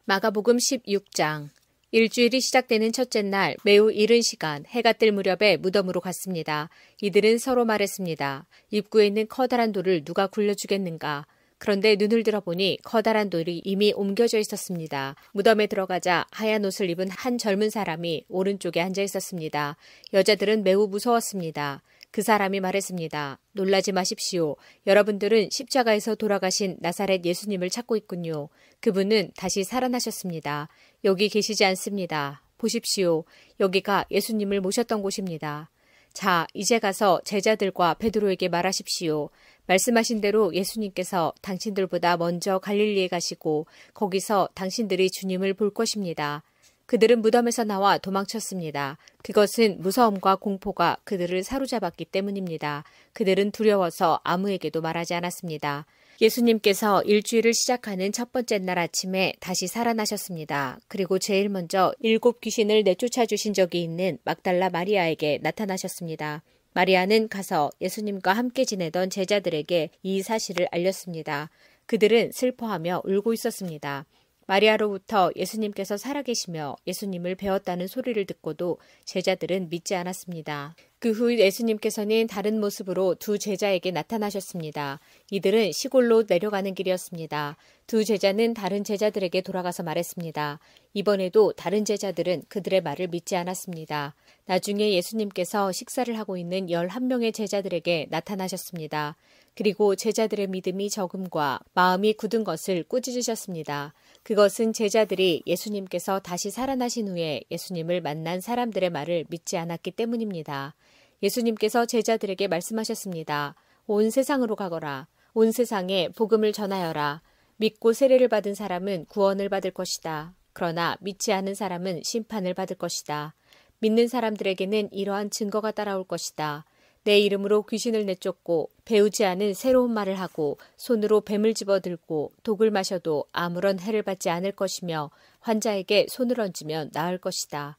마가복음 16장. 일주일이 시작되는 첫째 날 매우 이른 시간 해가 뜰 무렵에 무덤으로 갔습니다. 이들은 서로 말했습니다. 입구에 있는 커다란 돌을 누가 굴려주겠는가? 그런데 눈을 들어보니 커다란 돌이 이미 옮겨져 있었습니다. 무덤에 들어가자 하얀 옷을 입은 한 젊은 사람이 오른쪽에 앉아 있었습니다. 여자들은 매우 무서웠습니다. 그 사람이 말했습니다. 놀라지 마십시오. 여러분들은 십자가에서 돌아가신 나사렛 예수님을 찾고 있군요. 그분은 다시 살아나셨습니다. 여기 계시지 않습니다. 보십시오. 여기가 예수님을 모셨던 곳입니다. 자, 이제 가서 제자들과 베드로에게 말하십시오. 말씀하신 대로 예수님께서 당신들보다 먼저 갈릴리에 가시고 거기서 당신들이 주님을 볼 것입니다. 그들은 무덤에서 나와 도망쳤습니다. 그것은 무서움과 공포가 그들을 사로잡았기 때문입니다. 그들은 두려워서 아무에게도 말하지 않았습니다. 예수님께서 일주일을 시작하는 첫 번째 날 아침에 다시 살아나셨습니다. 그리고 제일 먼저 7 귀신을 내쫓아 주신 적이 있는 막달라 마리아에게 나타나셨습니다. 마리아는 가서 예수님과 함께 지내던 제자들에게 이 사실을 알렸습니다. 그들은 슬퍼하며 울고 있었습니다. 마리아로부터 예수님께서 살아계시며 예수님을 배웠다는 소리를 듣고도 제자들은 믿지 않았습니다. 그 후 예수님께서는 다른 모습으로 두 제자에게 나타나셨습니다. 이들은 시골로 내려가는 길이었습니다. 두 제자는 다른 제자들에게 돌아가서 말했습니다. 이번에도 다른 제자들은 그들의 말을 믿지 않았습니다. 나중에 예수님께서 식사를 하고 있는 11명의 제자들에게 나타나셨습니다. 그리고 제자들의 믿음이 적음과 마음이 굳은 것을 꾸짖으셨습니다. 그것은 제자들이 예수님께서 다시 살아나신 후에 예수님을 만난 사람들의 말을 믿지 않았기 때문입니다. 예수님께서 제자들에게 말씀하셨습니다. 온 세상으로 가거라. 온 세상에 복음을 전하여라. 믿고 세례를 받은 사람은 구원을 받을 것이다. 그러나 믿지 않은 사람은 심판을 받을 것이다. 믿는 사람들에게는 이러한 증거가 따라올 것이다. 내 이름으로 귀신을 내쫓고 배우지 않은 새로운 말을 하고 손으로 뱀을 집어들고 독을 마셔도 아무런 해를 받지 않을 것이며 환자에게 손을 얹으면 나을 것이다.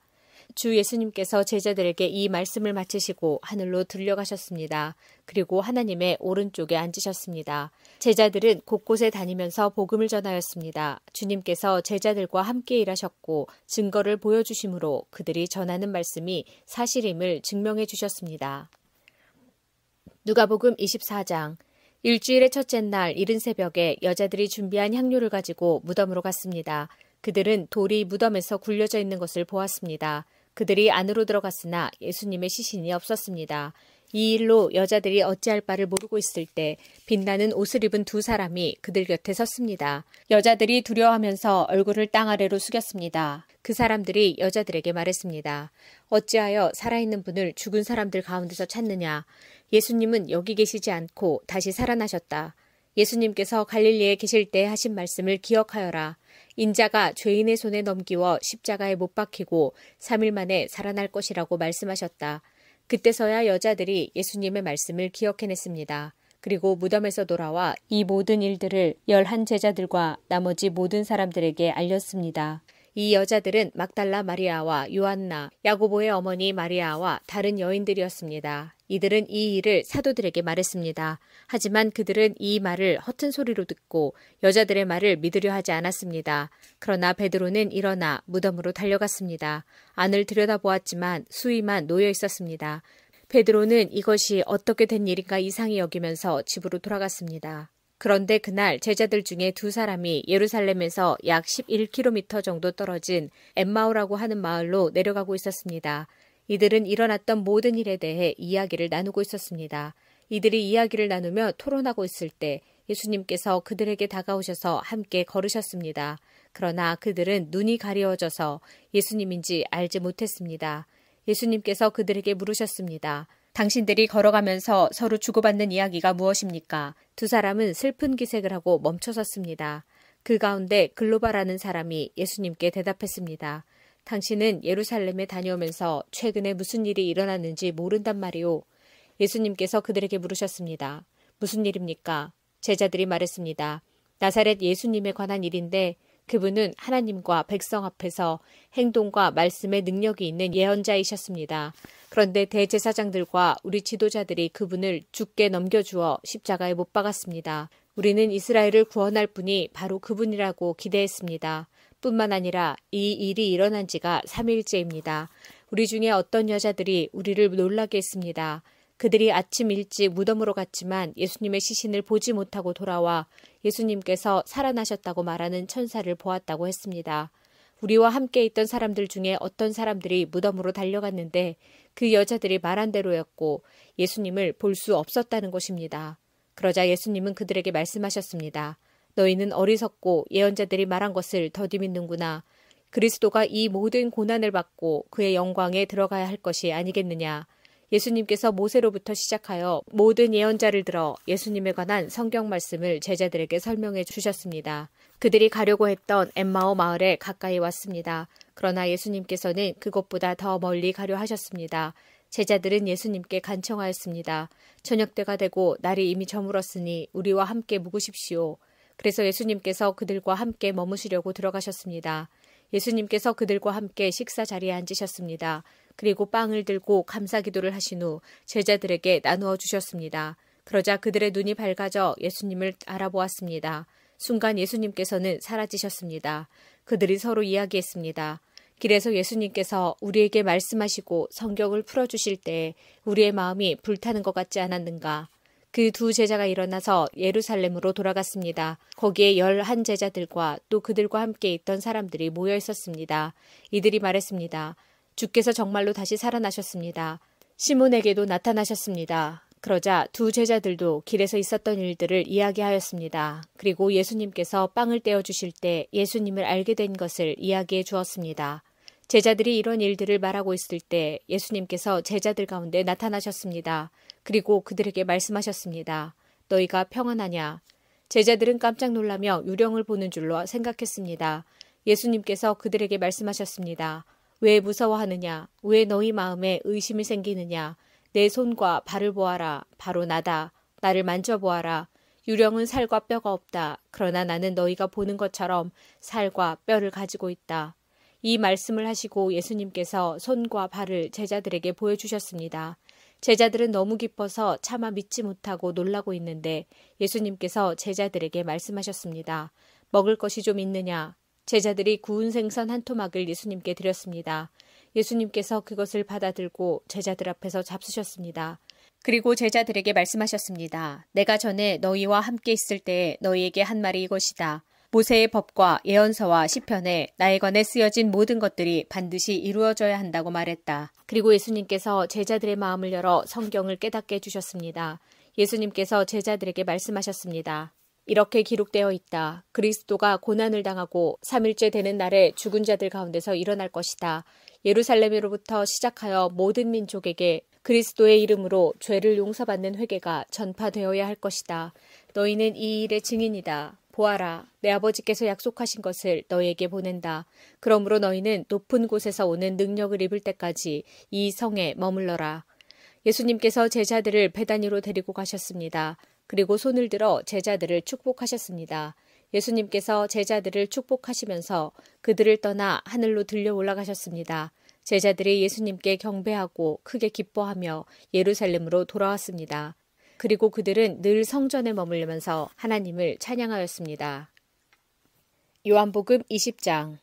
주 예수님께서 제자들에게 이 말씀을 마치시고 하늘로 들려가셨습니다. 그리고 하나님의 오른쪽에 앉으셨습니다. 제자들은 곳곳에 다니면서 복음을 전하였습니다. 주님께서 제자들과 함께 일하셨고 증거를 보여주심으로 그들이 전하는 말씀이 사실임을 증명해 주셨습니다. 누가복음 24장. 일주일의 첫째 날 이른 새벽에 여자들이 준비한 향료를 가지고 무덤으로 갔습니다. 그들은 돌이 무덤에서 굴려져 있는 것을 보았습니다. 그들이 안으로 들어갔으나 예수님의 시신이 없었습니다. 이 일로 여자들이 어찌할 바를 모르고 있을 때 빛나는 옷을 입은 두 사람이 그들 곁에 섰습니다. 여자들이 두려워하면서 얼굴을 땅 아래로 숙였습니다. 그 사람들이 여자들에게 말했습니다. 어찌하여 살아있는 분을 죽은 사람들 가운데서 찾느냐? 예수님은 여기 계시지 않고 다시 살아나셨다. 예수님께서 갈릴리에 계실 때 하신 말씀을 기억하여라. 인자가 죄인의 손에 넘기워 십자가에 못 박히고 3일 만에 살아날 것이라고 말씀하셨다. 그때서야 여자들이 예수님의 말씀을 기억해냈습니다. 그리고 무덤에서 돌아와 이 모든 일들을 11 제자들과 나머지 모든 사람들에게 알렸습니다. 이 여자들은 막달라 마리아와 요한나, 야고보의 어머니 마리아와 다른 여인들이었습니다. 이들은 이 일을 사도들에게 말했습니다. 하지만 그들은 이 말을 허튼 소리로 듣고 여자들의 말을 믿으려 하지 않았습니다. 그러나 베드로는 일어나 무덤으로 달려갔습니다. 안을 들여다보았지만 수위만 놓여 있었습니다. 베드로는 이것이 어떻게 된 일인가 이상히 여기면서 집으로 돌아갔습니다. 그런데 그날 제자들 중에 두 사람이 예루살렘에서 약 11km 정도 떨어진 엠마오라고 하는 마을로 내려가고 있었습니다. 이들은 일어났던 모든 일에 대해 이야기를 나누고 있었습니다. 이들이 이야기를 나누며 토론하고 있을 때 예수님께서 그들에게 다가오셔서 함께 걸으셨습니다. 그러나 그들은 눈이 가리워져서 예수님인지 알지 못했습니다. 예수님께서 그들에게 물으셨습니다. 당신들이 걸어가면서 서로 주고받는 이야기가 무엇입니까? 두 사람은 슬픈 기색을 하고 멈춰섰습니다. 그 가운데 글로바라는 사람이 예수님께 대답했습니다. 당신은 예루살렘에 다녀오면서 최근에 무슨 일이 일어났는지 모른단 말이오. 예수님께서 그들에게 물으셨습니다. 무슨 일입니까? 제자들이 말했습니다. 나사렛 예수님에 관한 일인데 그분은 하나님과 백성 앞에서 행동과 말씀의 능력이 있는 예언자이셨습니다. 그런데 대제사장들과 우리 지도자들이 그분을 죽게 넘겨주어 십자가에 못 박았습니다. 우리는 이스라엘을 구원할 분이 바로 그분이라고 기대했습니다. 뿐만 아니라 이 일이 일어난 지가 3일째입니다. 우리 중에 어떤 여자들이 우리를 놀라게 했습니다. 그들이 아침 일찍 무덤으로 갔지만 예수님의 시신을 보지 못하고 돌아와 예수님께서 살아나셨다고 말하는 천사를 보았다고 했습니다. 우리와 함께 있던 사람들 중에 어떤 사람들이 무덤으로 달려갔는데 그 여자들이 말한 대로였고 예수님을 볼 수 없었다는 것입니다. 그러자 예수님은 그들에게 말씀하셨습니다. 너희는 어리석고 예언자들이 말한 것을 더디 믿는구나. 그리스도가 이 모든 고난을 받고 그의 영광에 들어가야 할 것이 아니겠느냐. 예수님께서 모세로부터 시작하여 모든 예언자를 들어 예수님에 관한 성경 말씀을 제자들에게 설명해 주셨습니다. 그들이 가려고 했던 엠마오 마을에 가까이 왔습니다. 그러나 예수님께서는 그것보다 더 멀리 가려 하셨습니다. 제자들은 예수님께 간청하였습니다. 저녁 때가 되고 날이 이미 저물었으니 우리와 함께 묵으십시오. 그래서 예수님께서 그들과 함께 머무시려고 들어가셨습니다. 예수님께서 그들과 함께 식사 자리에 앉으셨습니다. 그리고 빵을 들고 감사기도를 하신 후 제자들에게 나누어 주셨습니다. 그러자 그들의 눈이 밝아져 예수님을 알아보았습니다. 순간 예수님께서는 사라지셨습니다. 그들이 서로 이야기했습니다. 길에서 예수님께서 우리에게 말씀하시고 성경을 풀어주실 때 우리의 마음이 불타는 것 같지 않았는가? 그 두 제자가 일어나서 예루살렘으로 돌아갔습니다. 거기에 11 제자들과 또 그들과 함께 있던 사람들이 모여 있었습니다. 이들이 말했습니다. 주께서 정말로 다시 살아나셨습니다. 시몬에게도 나타나셨습니다. 그러자 두 제자들도 길에서 있었던 일들을 이야기하였습니다. 그리고 예수님께서 빵을 떼어주실 때 예수님을 알게 된 것을 이야기해 주었습니다. 제자들이 이런 일들을 말하고 있을 때 예수님께서 제자들 가운데 나타나셨습니다. 그리고 그들에게 말씀하셨습니다. 너희가 평안하냐? 제자들은 깜짝 놀라며 유령을 보는 줄로 생각했습니다. 예수님께서 그들에게 말씀하셨습니다. 왜 무서워하느냐? 왜 너희 마음에 의심이 생기느냐? 내 손과 발을 보아라. 바로 나다. 나를 만져보아라. 유령은 살과 뼈가 없다. 그러나 나는 너희가 보는 것처럼 살과 뼈를 가지고 있다. 이 말씀을 하시고 예수님께서 손과 발을 제자들에게 보여주셨습니다. 제자들은 너무 기뻐서 차마 믿지 못하고 놀라고 있는데 예수님께서 제자들에게 말씀하셨습니다. 먹을 것이 좀 있느냐? 제자들이 구운 생선 한 토막을 예수님께 드렸습니다. 예수님께서 그것을 받아들고 제자들 앞에서 잡수셨습니다. 그리고 제자들에게 말씀하셨습니다. 내가 전에 너희와 함께 있을 때에 너희에게 한 말이 이것이다. 모세의 법과 예언서와 시편에 나에 관해 쓰여진 모든 것들이 반드시 이루어져야 한다고 말했다. 그리고 예수님께서 제자들의 마음을 열어 성경을 깨닫게 해주셨습니다. 예수님께서 제자들에게 말씀하셨습니다. 이렇게 기록되어 있다. 그리스도가 고난을 당하고 3일째 되는 날에 죽은 자들 가운데서 일어날 것이다. 예루살렘으로부터 시작하여 모든 민족에게 그리스도의 이름으로 죄를 용서받는 회개가 전파되어야 할 것이다. 너희는 이 일의 증인이다. 보아라, 내 아버지께서 약속하신 것을 너희에게 보낸다. 그러므로 너희는 높은 곳에서 오는 능력을 입을 때까지 이 성에 머물러라. 예수님께서 제자들을 베다니로 데리고 가셨습니다. 그리고 손을 들어 제자들을 축복하셨습니다. 예수님께서 제자들을 축복하시면서 그들을 떠나 하늘로 들려 올라가셨습니다. 제자들이 예수님께 경배하고 크게 기뻐하며 예루살렘으로 돌아왔습니다. 그리고 그들은 늘 성전에 머물면서 하나님을 찬양하였습니다. 요한복음 20장.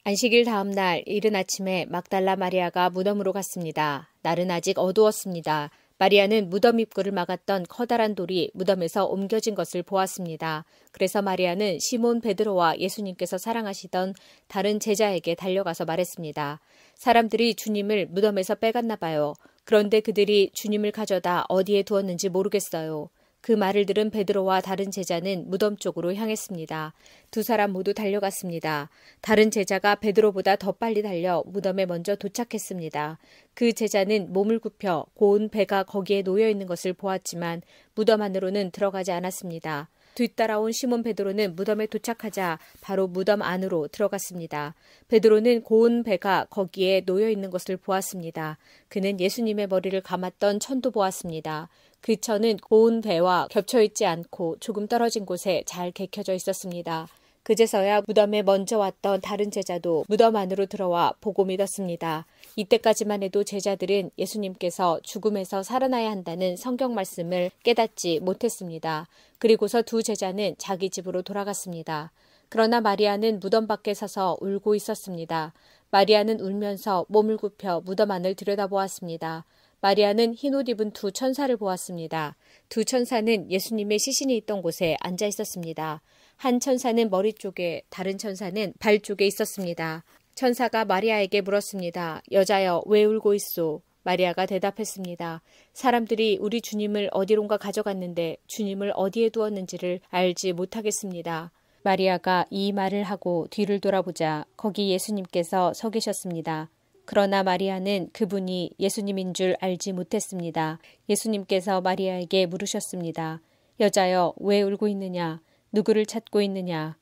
안식일 다음 날 이른 아침에 막달라 마리아가 무덤으로 갔습니다. 날은 아직 어두웠습니다. 마리아는 무덤 입구를 막았던 커다란 돌이 무덤에서 옮겨진 것을 보았습니다. 그래서 마리아는 시몬 베드로와 예수님께서 사랑하시던 다른 제자에게 달려가서 말했습니다. 사람들이 주님을 무덤에서 빼갔나 봐요. 그런데 그들이 주님을 가져다 어디에 두었는지 모르겠어요. 그 말을 들은 베드로와 다른 제자는 무덤 쪽으로 향했습니다. 두 사람 모두 달려갔습니다. 다른 제자가 베드로보다 더 빨리 달려 무덤에 먼저 도착했습니다. 그 제자는 몸을 굽혀 고운 배가 거기에 놓여 있는 것을 보았지만 무덤 안으로는 들어가지 않았습니다. 뒤따라온 시몬 베드로는 무덤에 도착하자 바로 무덤 안으로 들어갔습니다. 베드로는 고운 배가 거기에 놓여 있는 것을 보았습니다. 그는 예수님의 머리를 감았던 천도 보았습니다. 그 천은 고운 배와 겹쳐있지 않고 조금 떨어진 곳에 잘 개켜져 있었습니다. 그제서야 무덤에 먼저 왔던 다른 제자도 무덤 안으로 들어와 보고 믿었습니다. 이때까지만 해도 제자들은 예수님께서 죽음에서 살아나야 한다는 성경 말씀을 깨닫지 못했습니다. 그리고서 두 제자는 자기 집으로 돌아갔습니다. 그러나 마리아는 무덤 밖에 서서 울고 있었습니다. 마리아는 울면서 몸을 굽혀 무덤 안을 들여다보았습니다. 마리아는 흰옷 입은 두 천사를 보았습니다. 두 천사는 예수님의 시신이 있던 곳에 앉아 있었습니다. 한 천사는 머리 쪽에, 다른 천사는 발 쪽에 있었습니다. 천사가 마리아에게 물었습니다. 여자여, 왜 울고 있소? 마리아가 대답했습니다. 사람들이 우리 주님을 어디론가 가져갔는데 주님을 어디에 두었는지를 알지 못하겠습니다. 마리아가 이 말을 하고 뒤를 돌아보자 거기 예수님께서 서 계셨습니다. 그러나 마리아는 그분이 예수님인 줄 알지 못했습니다. 예수님께서 마리아에게 물으셨습니다. 여자여, 왜 울고 있느냐? 누구를 찾고 있느냐?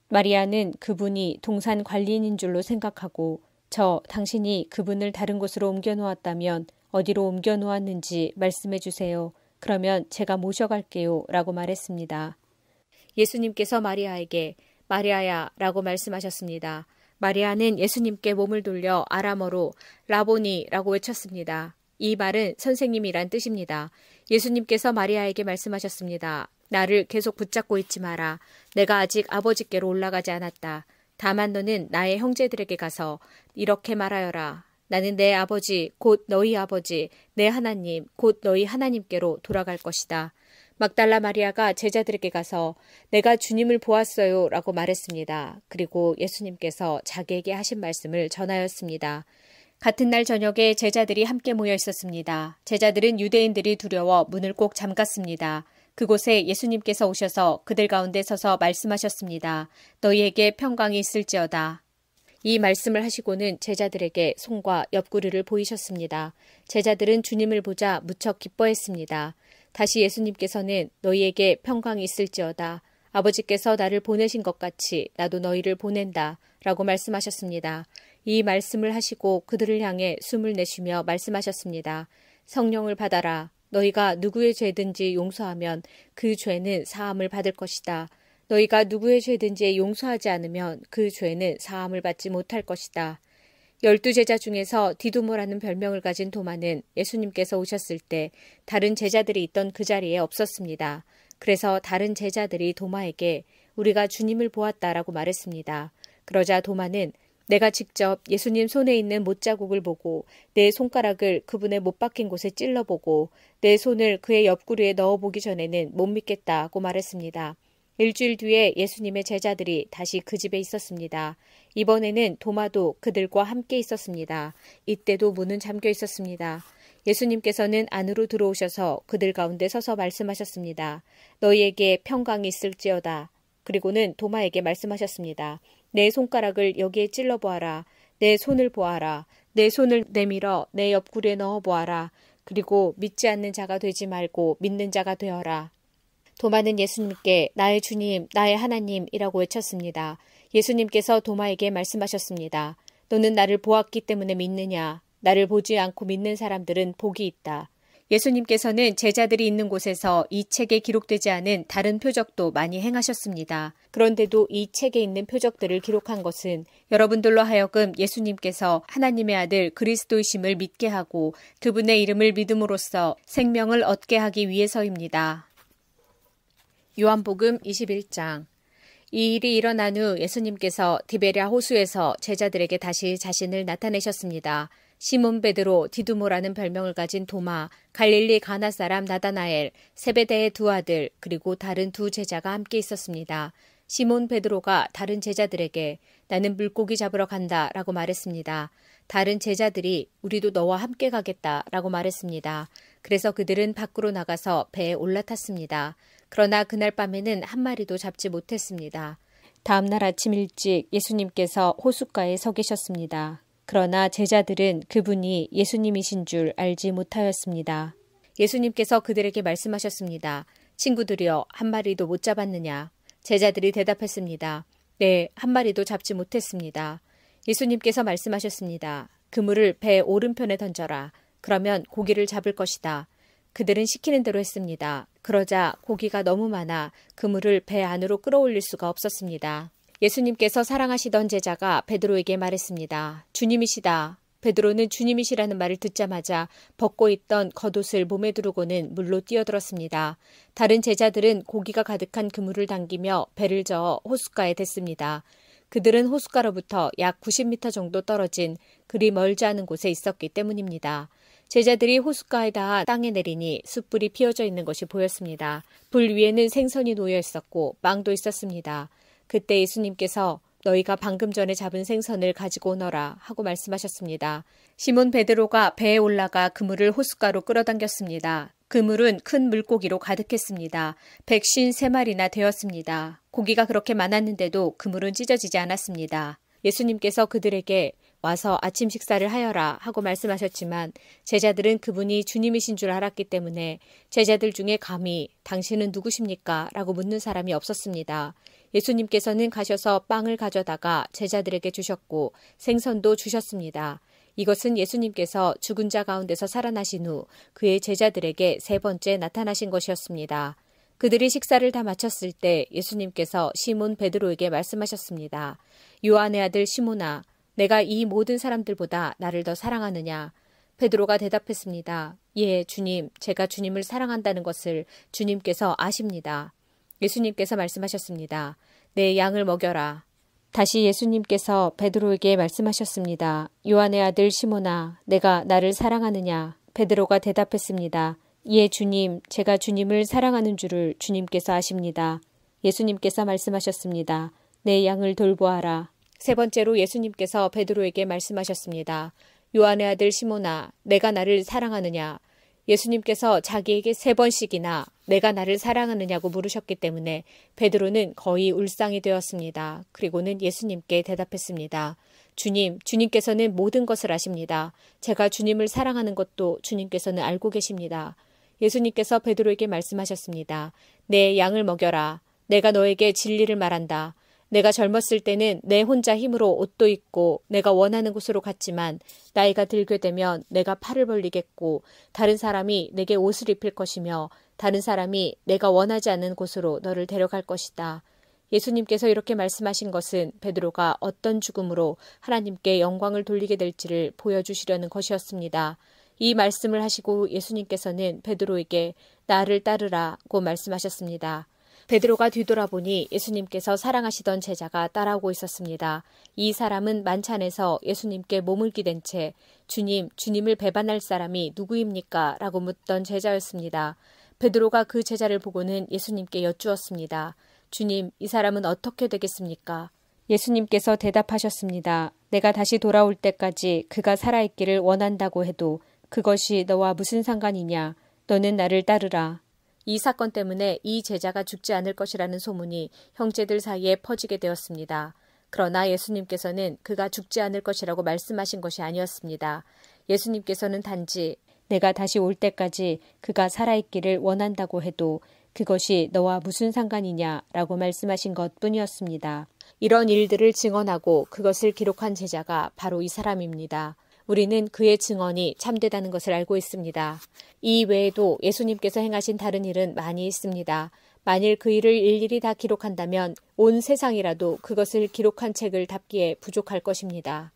마리아는 그분이 동산 관리인인 줄로 생각하고 당신이 그분을 다른 곳으로 옮겨놓았다면 어디로 옮겨놓았는지 말씀해 주세요. 그러면 제가 모셔갈게요. 라고 말했습니다. 예수님께서 마리아에게 마리아야 라고 말씀하셨습니다. 마리아는 예수님께 몸을 돌려 아람어로 라보니라고 외쳤습니다. 이 말은 선생님이란 뜻입니다. 예수님께서 마리아에게 말씀하셨습니다. 나를 계속 붙잡고 있지 마라. 내가 아직 아버지께로 올라가지 않았다. 다만 너는 나의 형제들에게 가서 이렇게 말하여라. 나는 내 아버지 곧 너희 아버지 내 하나님 곧 너희 하나님께로 돌아갈 것이다. 막달라 마리아가 제자들에게 가서 내가 주님을 보았어요 라고 말했습니다. 그리고 예수님께서 자기에게 하신 말씀을 전하였습니다. 같은 날 저녁에 제자들이 함께 모여 있었습니다. 제자들은 유대인들이 두려워 문을 꼭 잠갔습니다. 그곳에 예수님께서 오셔서 그들 가운데 서서 말씀하셨습니다. 너희에게 평강이 있을지어다. 이 말씀을 하시고는 제자들에게 손과 옆구리를 보이셨습니다. 제자들은 주님을 보자 무척 기뻐했습니다. 다시 예수님께서는 너희에게 평강이 있을지어다. 아버지께서 나를 보내신 것 같이 나도 너희를 보낸다. 라고 말씀하셨습니다. 이 말씀을 하시고 그들을 향해 숨을 내쉬며 말씀하셨습니다. 성령을 받아라. 너희가 누구의 죄든지 용서하면 그 죄는 사함을 받을 것이다. 너희가 누구의 죄든지 용서하지 않으면 그 죄는 사함을 받지 못할 것이다. 12제자 중에서 디두모라는 별명을 가진 도마는 예수님께서 오셨을 때 다른 제자들이 있던 그 자리에 없었습니다. 그래서 다른 제자들이 도마에게 우리가 주님을 보았다라고 말했습니다. 그러자 도마는 내가 직접 예수님 손에 있는 못자국을 보고 내 손가락을 그분의 못 박힌 곳에 찔러보고 내 손을 그의 옆구리에 넣어보기 전에는 못 믿겠다고 말했습니다. 일주일 뒤에 예수님의 제자들이 다시 그 집에 있었습니다. 이번에는 도마도 그들과 함께 있었습니다. 이때도 문은 잠겨 있었습니다. 예수님께서는 안으로 들어오셔서 그들 가운데 서서 말씀하셨습니다. 너희에게 평강이 있을지어다. 그리고는 도마에게 말씀하셨습니다. 내 손가락을 여기에 찔러보아라. 내 손을 보아라. 내 손을 내밀어 내 옆구리에 넣어보아라. 그리고 믿지 않는 자가 되지 말고 믿는 자가 되어라. 도마는 예수님께 나의 주님, 나의 하나님이라고 외쳤습니다. 예수님께서 도마에게 말씀하셨습니다. 너는 나를 보았기 때문에 믿느냐? 나를 보지 않고 믿는 사람들은 복이 있다. 예수님께서는 제자들이 있는 곳에서 이 책에 기록되지 않은 다른 표적도 많이 행하셨습니다. 그런데도 이 책에 있는 표적들을 기록한 것은 여러분들로 하여금 예수님께서 하나님의 아들 그리스도이심을 믿게 하고 그분의 이름을 믿음으로써 생명을 얻게 하기 위해서입니다. 요한복음 21장. 이 일이 일어난 후 예수님께서 디베랴 호수에서 제자들에게 다시 자신을 나타내셨습니다. 시몬 베드로, 디두모라는 별명을 가진 도마, 갈릴리 가나 사람 나다나엘, 세베대의 두 아들, 그리고 다른 두 제자가 함께 있었습니다. 시몬 베드로가 다른 제자들에게 나는 물고기 잡으러 간다 라고 말했습니다. 다른 제자들이 우리도 너와 함께 가겠다 라고 말했습니다. 그래서 그들은 밖으로 나가서 배에 올라탔습니다. 그러나 그날 밤에는 한 마리도 잡지 못했습니다. 다음 날 아침 일찍 예수님께서 호숫가에 서 계셨습니다. 그러나 제자들은 그분이 예수님이신 줄 알지 못하였습니다. 예수님께서 그들에게 말씀하셨습니다. 친구들이여, 한 마리도 못 잡았느냐? 제자들이 대답했습니다. 네, 한 마리도 잡지 못했습니다. 예수님께서 말씀하셨습니다. 그물을 배 오른편에 던져라. 그러면 고기를 잡을 것이다. 그들은 시키는 대로 했습니다. 그러자 고기가 너무 많아 그물을 배 안으로 끌어올릴 수가 없었습니다. 예수님께서 사랑하시던 제자가 베드로에게 말했습니다. 주님이시다. 베드로는 주님이시라는 말을 듣자마자 벗고 있던 겉옷을 몸에 두르고는 물로 뛰어들었습니다. 다른 제자들은 고기가 가득한 그물을 당기며 배를 저어 호숫가에 댔습니다. 그들은 호숫가로부터 약 90m 정도 떨어진 그리 멀지 않은 곳에 있었기 때문입니다. 제자들이 호숫가에 닿아 땅에 내리니 숯불이 피어져 있는 것이 보였습니다. 불 위에는 생선이 놓여 있었고 빵도 있었습니다. 그때 예수님께서 너희가 방금 전에 잡은 생선을 가지고 오너라 하고 말씀하셨습니다. 시몬 베드로가 배에 올라가 그물을 호숫가로 끌어당겼습니다. 그물은 큰 물고기로 가득했습니다. 153마리나 되었습니다. 고기가 그렇게 많았는데도 그물은 찢어지지 않았습니다. 예수님께서 그들에게 와서 아침 식사를 하여라 하고 말씀하셨지만 제자들은 그분이 주님이신 줄 알았기 때문에 제자들 중에 감히 당신은 누구십니까? 라고 묻는 사람이 없었습니다. 예수님께서는 가셔서 빵을 가져다가 제자들에게 주셨고 생선도 주셨습니다. 이것은 예수님께서 죽은 자 가운데서 살아나신 후 그의 제자들에게 세 번째 나타나신 것이었습니다. 그들이 식사를 다 마쳤을 때 예수님께서 시몬 베드로에게 말씀하셨습니다. 요한의 아들 시몬아, 내가 이 모든 사람들보다 나를 더 사랑하느냐? 베드로가 대답했습니다. 예, 주님, 제가 주님을 사랑한다는 것을 주님께서 아십니다. 예수님께서 말씀하셨습니다. 내 양을 먹여라. 다시 예수님께서 베드로에게 말씀하셨습니다. 요한의 아들 시몬아, 내가 나를 사랑하느냐? 베드로가 대답했습니다. 예, 주님, 제가 주님을 사랑하는 줄을 주님께서 아십니다. 예수님께서 말씀하셨습니다. 내 양을 돌보아라. 세 번째로 예수님께서 베드로에게 말씀하셨습니다. 요한의 아들 시몬아, 내가 나를 사랑하느냐? 예수님께서 자기에게 3번씩이나 내가 나를 사랑하느냐고 물으셨기 때문에 베드로는 거의 울상이 되었습니다. 그리고는 예수님께 대답했습니다. 주님, 주님께서는 모든 것을 아십니다. 제가 주님을 사랑하는 것도 주님께서는 알고 계십니다. 예수님께서 베드로에게 말씀하셨습니다. 내 양을 먹여라. 내가 너에게 진리를 말한다. 내가 젊었을 때는 내 혼자 힘으로 옷도 입고 내가 원하는 곳으로 갔지만 나이가 들게 되면 내가 팔을 벌리겠고 다른 사람이 내게 옷을 입힐 것이며 다른 사람이 내가 원하지 않는 곳으로 너를 데려갈 것이다. 예수님께서 이렇게 말씀하신 것은 베드로가 어떤 죽음으로 하나님께 영광을 돌리게 될지를 보여주시려는 것이었습니다. 이 말씀을 하시고 예수님께서는 베드로에게 나를 따르라고 말씀하셨습니다. 베드로가 뒤돌아보니 예수님께서 사랑하시던 제자가 따라오고 있었습니다. 이 사람은 만찬에서 예수님께 몸을 기댄 채 주님, 주님을 배반할 사람이 누구입니까? 라고 묻던 제자였습니다. 베드로가 그 제자를 보고는 예수님께 여쭈었습니다. 주님, 이 사람은 어떻게 되겠습니까? 예수님께서 대답하셨습니다. 내가 다시 돌아올 때까지 그가 살아있기를 원한다고 해도 그것이 너와 무슨 상관이냐? 너는 나를 따르라. 이 사건 때문에 이 제자가 죽지 않을 것이라는 소문이 형제들 사이에 퍼지게 되었습니다. 그러나 예수님께서는 그가 죽지 않을 것이라고 말씀하신 것이 아니었습니다. 예수님께서는 단지 내가 다시 올 때까지 그가 살아있기를 원한다고 해도 그것이 너와 무슨 상관이냐라고 말씀하신 것뿐이었습니다. 이런 일들을 증언하고 그것을 기록한 제자가 바로 이 사람입니다. 우리는 그의 증언이 참되다는 것을 알고 있습니다. 이 외에도 예수님께서 행하신 다른 일은 많이 있습니다. 만일 그 일을 일일이 다 기록한다면 온 세상이라도 그것을 기록한 책을 답기에 부족할 것입니다.